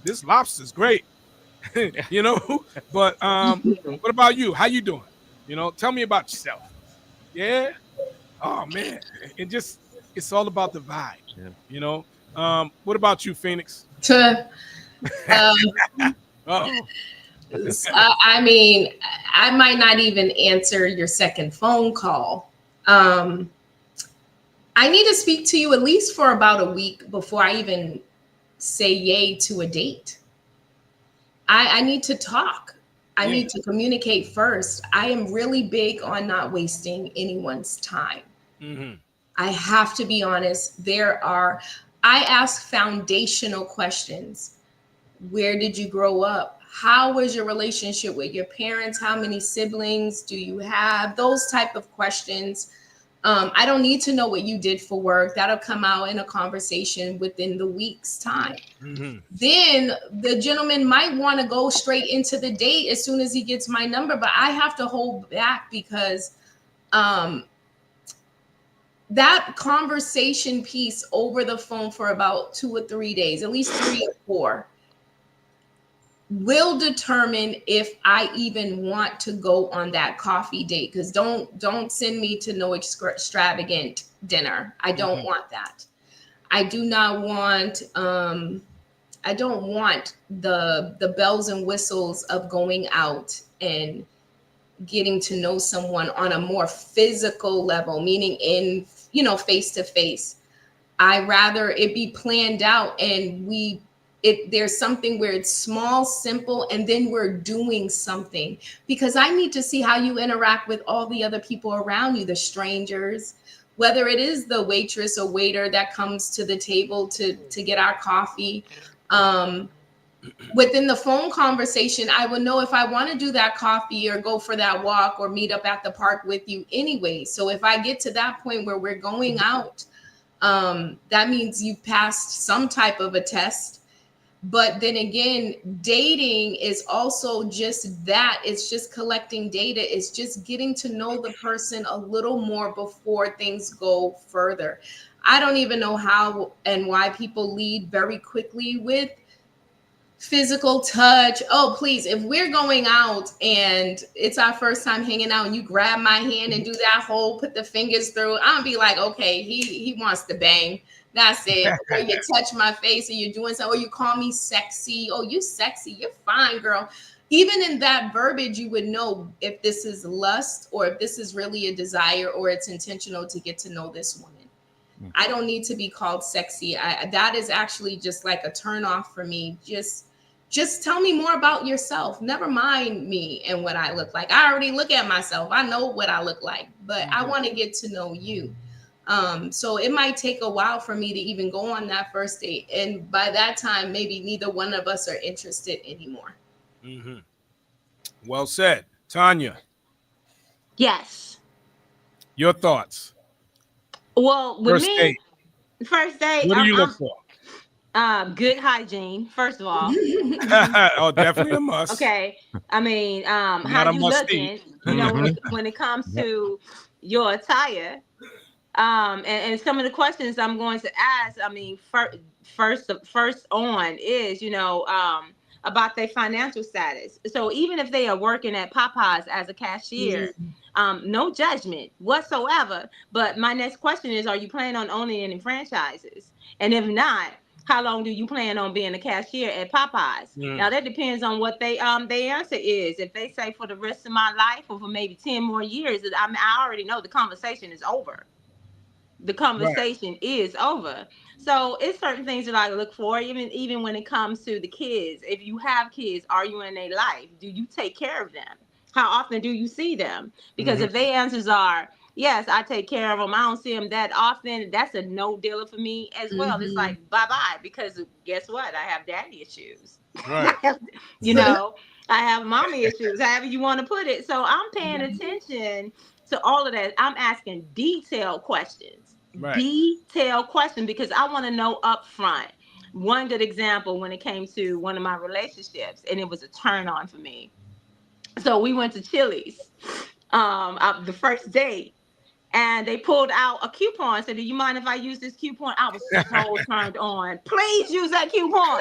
This lobster's great. But what about you? How you doing? Tell me about yourself. Yeah. Oh man. And just it's all about the vibe. What about you, Phoenix? I mean, I might not even answer your second phone call. I need to speak to you at least for about a week before I even say yay to a date. I need to talk. I need to communicate first. I am really big on not wasting anyone's time. I have to be honest. I ask foundational questions. Where did you grow up? How was your relationship with your parents? How many siblings do you have? Those type of questions. I don't need to know what you did for work. That'll come out in a conversation within the week's time. Then the gentleman might want to go straight into the date as soon as he gets my number, but I have to hold back because that conversation piece over the phone for about 2 or 3 days, at least 3 or 4, will determine if I even want to go on that coffee date. Because don't send me to no extravagant dinner. I don't want that. I do not want I don't want the bells and whistles of going out and getting to know someone on a more physical level, meaning in face to face. I rather it be planned out and there's something where it's small, simple, and then we're doing something, because I need to see how you interact with all the other people around you, the strangers, whether it is the waitress or waiter that comes to the table to get our coffee. within the phone conversation, I would know if I want to do that coffee or go for that walk or meet up at the park with you anyway. So if I get to that point where we're going out, that means you passed some type of a test. But then again, dating is also just that. It's just collecting data. It's just getting to know the person a little more before things go further. I don't even know how and why people lead very quickly with physical touch. Oh, please, if we're going out and it's our first time hanging out and you grab my hand and do that whole put the fingers through, I'll be like, okay, he wants to bang. That's it. Or you touch my face or you're doing something, or you call me sexy. Oh, you sexy. You're fine, girl. Even in that verbiage, you would know if this is lust or if this is really a desire or it's intentional to get to know this woman. I don't need to be called sexy. That is actually just like a turn off for me. Just tell me more about yourself. Never mind me and what I look like. I already look at myself. I know what I look like, but I want to get to know you. So it might take a while for me to even go on that first date. And by that time, maybe neither one of us are interested anymore. Mm-hmm. Well said. Tanya. Yes. Your thoughts. Well, with First me, date. First date, What do you look for? Good hygiene, first of all. Oh, definitely a must. Okay. I mean, Not how a you must looking, eat. you know, when it comes to your attire. And some of the questions I'm going to ask, I mean, first on is, you know, about their financial status. So even if they are working at Popeyes as a cashier, no judgment whatsoever. But my next question is, are you planning on owning any franchises? And if not, how long do you plan on being a cashier at Popeyes? Now that depends on what their answer is. If they say for the rest of my life or for maybe 10 more years, I mean, I already know the conversation is over. The conversation is over. So it's certain things that I look for, even when it comes to the kids. If you have kids, are you in their life? Do you take care of them? How often do you see them? Because if their answers are yes, I take care of them, I don't see them that often, that's a no dealer for me as well. It's like bye-bye, because guess what? I have daddy issues. Right. You know, I have mommy issues, however you want to put it. So I'm paying attention to all of that. I'm asking detailed questions. Detailed question, because I want to know up front. One good example when it came to one of my relationships, and it was a turn on for me. So we went to Chili's, the first date, and they pulled out a coupon and said, do you mind if I use this coupon? I was so turned on. Please use that coupon.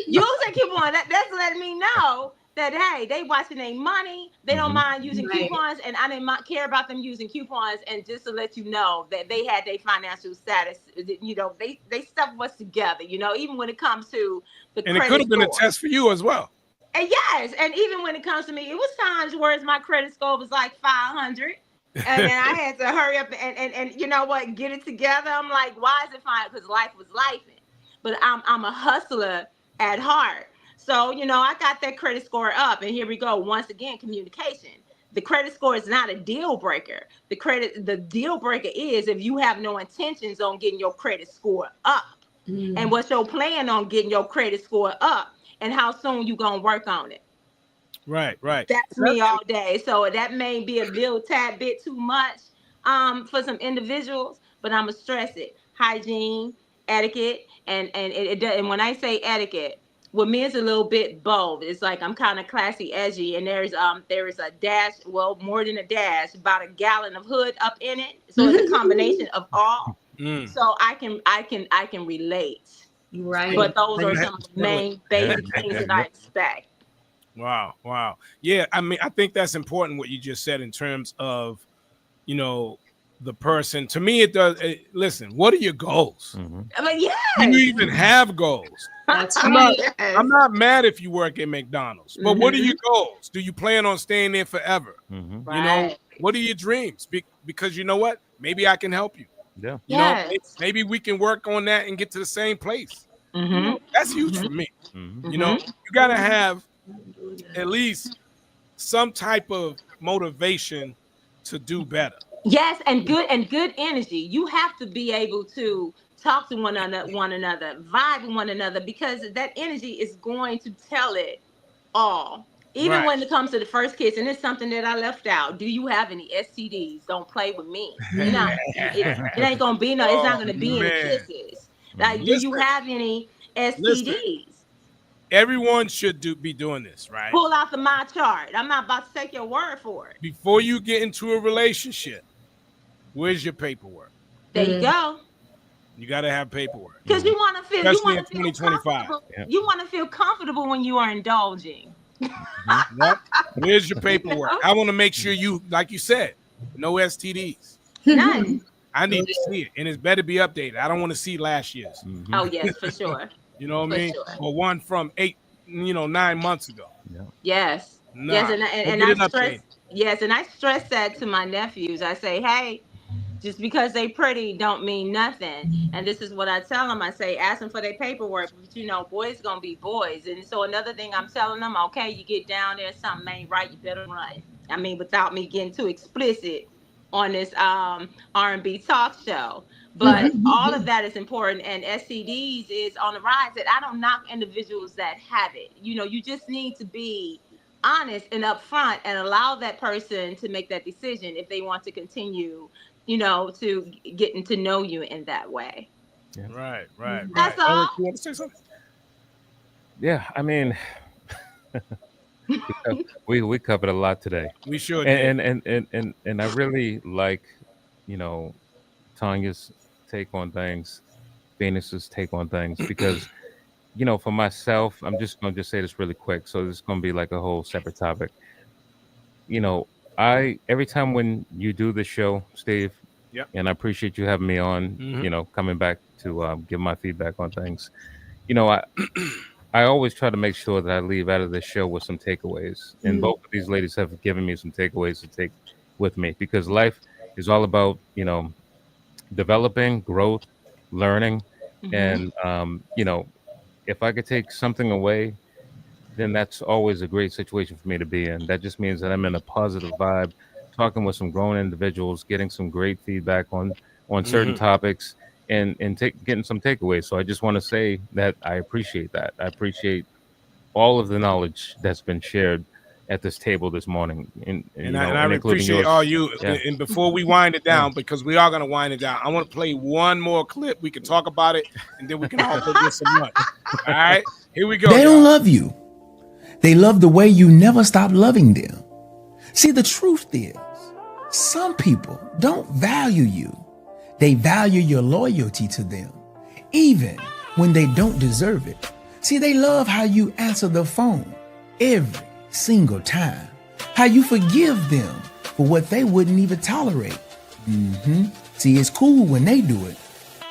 Use that coupon. That's letting me know that, hey, they watching their money. They don't mind using coupons, and I didn't care about them using coupons. And just to let you know that they had their financial status, you know, they stuff was together, you know, even when it comes to the and credit it could have been score. a test for you as well. And yes, and even when it comes to me, it was times where my credit score was like 500. And then I had to hurry up and you know what, get it together. I'm like, why is it fine? Because life was life. But I'm a hustler at heart. So, you know, I got that credit score up, and here we go. Once again, communication. The credit score is not a deal breaker. The deal breaker is if you have no intentions on getting your credit score up. And what's your plan on getting your credit score up, and how soon you gonna work on it. Right. That's me all day. So that may be a little tad bit too much for some individuals, but I'm gonna stress it. Hygiene, etiquette, and when I say etiquette, with me it's a little bit bold. It's like I'm kind of classy, edgy, and there is a dash, well, more than a dash, about a gallon of hood up in it. So it's a combination of all. So I can relate. Right. But those are some of the main basic things that I expect. Wow. Yeah, I mean, I think that's important what you just said in terms of, you know, the person. To me, it does. Listen, what are your goals? I mean, yes. Do you even have goals? That's I'm right. not mad if you work at McDonald's, but what are your goals? Do you plan on staying there forever? You know, what are your dreams? Because you know what? Maybe I can help you. Yeah. You know, maybe we can work on that and get to the same place. You know, that's huge for me. You know, you got to have at least some type of motivation to do better. Yes, and good energy. You have to be able to talk to one another, vibe with one another, because that energy is going to tell it all. Even Right. when it comes to the first kiss, and it's something that I left out. Do you have any STDs? Don't play with me. You're not. It ain't gonna be no. It's Oh not gonna be any man. kisses. Like, do you Listen, have any listen. STDs? Everyone should be doing this, right? Pull out the my chart. I'm not about to take your word for it. Before you get into a relationship, where's your paperwork? There you go. You got to have paperwork, Because you especially want in to feel 2025. comfortable. Yeah. You want to feel comfortable when you are indulging. Yep. Where's your paperwork? know? I want to make sure you, like you said, no STDs. None. I need to see it, and it's better be updated. I don't want to see last year's. Oh yes, for sure. You know what I For mean? sure. Or one from 9 months ago. Yes. Yes, Nah, go and get I it stress. updated. Yes, and I stress that to my nephews. I say, hey, just because they pretty don't mean nothing. And this is what I tell them. I say, ask them for their paperwork, but boys gonna be boys. And so another thing I'm telling them, okay, you get down there, something ain't right, you better run. I mean, without me getting too explicit on this R&B talk show. But all of that is important, and STDs is on the rise. And I don't knock individuals that have it. You just need to be honest and upfront and allow that person to make that decision if they want to continue to getting to know you in that way. Yeah. Right. That's Eric, all. you want to say something? Yeah, I mean, we covered a lot today, We sure did. and I really like, you know, Tanya's take on things, Phoenix's take on things, because for myself, I'm just gonna just say this really quick, so this is gonna be like a whole separate topic. You know, I every time when you do the show, Steve, Yep. and I appreciate you having me on, coming back to give my feedback on things. I I always try to make sure that I leave out of this show with some takeaways, and both of these ladies have given me some takeaways to take with me, because life is all about developing, growth, learning, Mhm. and if I could take something away, then that's always a great situation for me to be in. That just means that I'm in a positive vibe, talking with some grown individuals, getting some great feedback on certain topics, and getting some takeaways. So I just want to say that I appreciate that. I appreciate all of the knowledge that's been shared at this table this morning, And I and including appreciate all yours. you. Yeah, And before we wind it yeah. down, because we are going to wind it down, I want to play one more clip. We can talk about it, and then we can all go get some lunch. All right, here we go. They don't y'all. love you. They love the way you never stop loving them. See, the truth is, some people don't value you. They value your loyalty to them, even when they don't deserve it. See, they love how you answer the phone every single time, how you forgive them for what they wouldn't even tolerate. See, it's cool when they do it,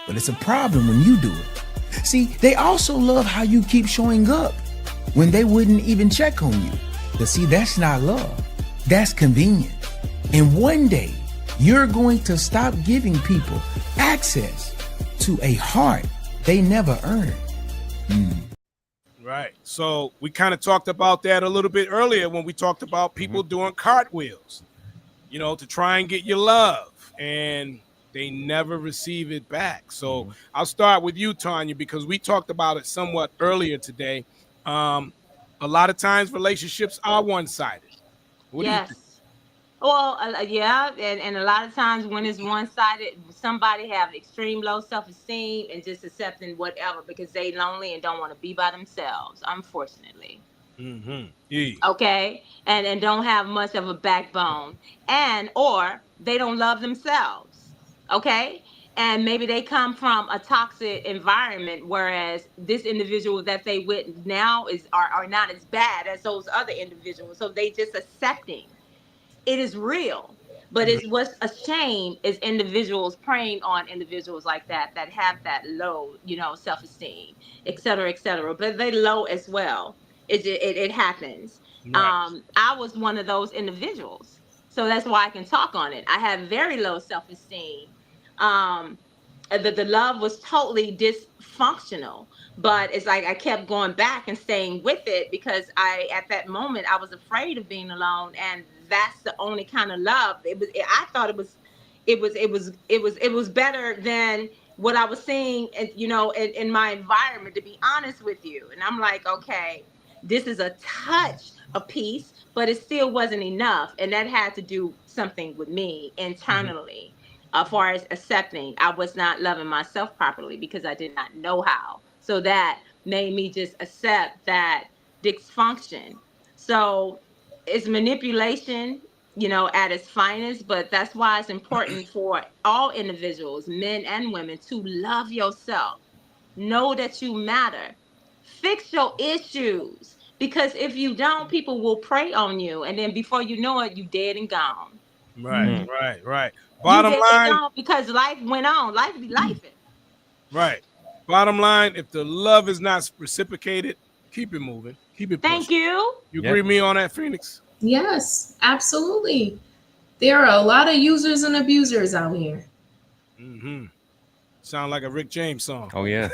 but it's a problem when you do it. See, they also love how you keep showing up when they wouldn't even check on you. But see, that's not love. That's convenience. And one day, you're going to stop giving people access to a heart they never earned. Right. So we kind of talked about that a little bit earlier when we talked about people doing cartwheels, to try and get your love, and they never receive it back. So I'll start with you, Tanya, because we talked about it somewhat earlier today. A lot of times relationships are one-sided. What do you think? Yes. Well, yeah, and a lot of times when it's one-sided, somebody have extreme low self-esteem and just accepting whatever because they lonely and don't want to be by themselves, unfortunately. Yeah. Okay, and don't have much of a backbone, or they don't love themselves. Okay, and maybe they come from a toxic environment, whereas this individual that they with now are not as bad as those other individuals, so they just accepting it is real. But it's what's a shame is individuals preying on individuals like that have that low, self-esteem, et cetera, et cetera. But they low as well. It happens. Right. I was one of those individuals, so that's why I can talk on it. I have very low self-esteem. Um, the love was totally dysfunctional, but it's like I kept going back and staying with it because at that moment I was afraid of being alone, and that's the only kind of love I thought it was. it was better than what I was seeing, you know, in my environment, to be honest with you. And I'm like, okay, this is a touch of peace, but it still wasn't enough. And that had to do something with me internally, as far as accepting I was not loving myself properly because I did not know how. So that made me just accept that dysfunction. So it's manipulation, you know, at its finest. But that's why it's important for all individuals, men and women, to love yourself. Know that you matter. Fix your issues. Because if you don't, people will prey on you. And then before you know it, you dead and gone. Right, right. You Bottom dead and line, gone because life went on. Life be life. right. Bottom line, if the love is not reciprocated, keep it moving. Keep it pushing. Thank you. You agree with me on that, Phoenix? Yes, absolutely. There are a lot of users and abusers out here. Sound like a Rick James song. Oh yeah.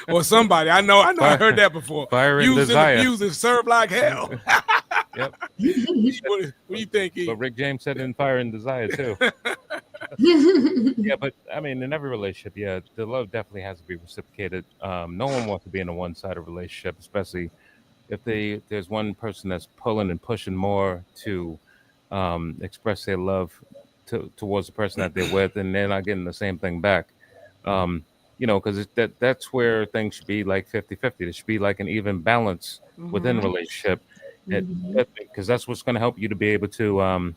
Or somebody. I know I heard that before. Fire and Use desire. and abuse and serve like hell. Yep. What do you think, E? But Rick James said in Fire and Desire too. Yeah, but I mean, in every relationship, yeah, the love definitely has to be reciprocated. No one wants to be in a one-sided relationship, especially if there's one person that's pulling and pushing more to express their love towards the person that they're with, and they're not getting the same thing back. You know, because that's where things should be like 50-50. There should be like an even balance within a relationship, because that's what's going to help you to be able to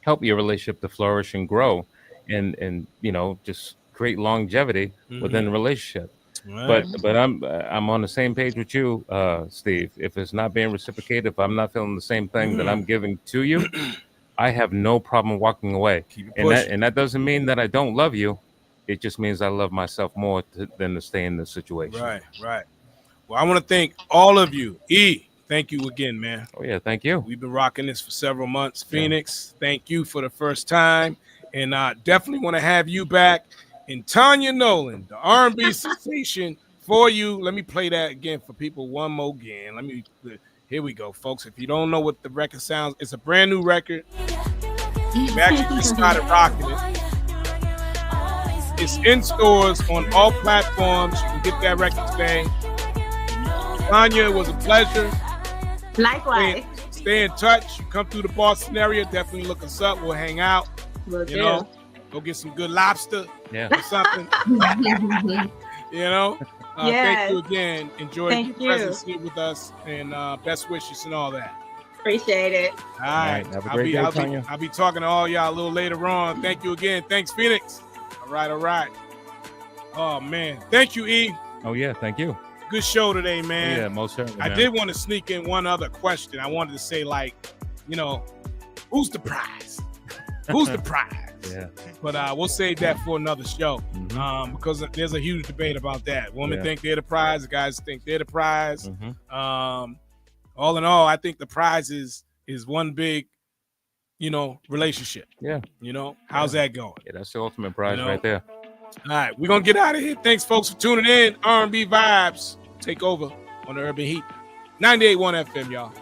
help your relationship to flourish and grow, and you know, just create longevity within the relationship. Right. But I'm on the same page with you, Steve. If it's not being reciprocated, if I'm not feeling the same thing that I'm giving to you, I have no problem walking away. And that doesn't mean that I don't love you. It just means I love myself more than to stay in this situation. Right. Well, I want to thank all of you. E, thank you again, man. Oh yeah, thank you. We've been rocking this for several months. Phoenix, thank you for the first time, and I definitely want to have you back. And Tanya Nolan, the R&B sensation for you. Let me play that again for people one more again. Here we go, folks. If you don't know what the record sounds, it's a brand new record. We actually just started rocking it. It's in stores on all platforms. You can get that record today. Tanya, it was a pleasure. Likewise. Stay in touch. You come through the Boston area, definitely look us up. We'll hang out. Will do. Know, go get some good lobster or something. You know? Thank you again. Enjoy your presence here with us, and best wishes and all that. Appreciate it. All right. Have a great day, Tanya. I'll be talking to all y'all a little later on. Thank you again. Thanks, Phoenix. All right. Oh, man. Thank you, E. Oh, yeah. Thank you. Good show today, man. Yeah, most certainly. I did want to sneak in one other question. I wanted to say, like, you know, who's the prize? Who's the prize? Yeah. But we'll save that for another show because there's a huge debate about that. Women think they're the prize. The guys think they're the prize. All in all, I think the prize is one big, you know, relationship. Yeah. You know, how's that going? Yeah, that's the ultimate prize right there. All right, we're going to get out of here. Thanks, folks, for tuning in. R&B Vibes take over on the Urban Heat. 98.1 FM, y'all.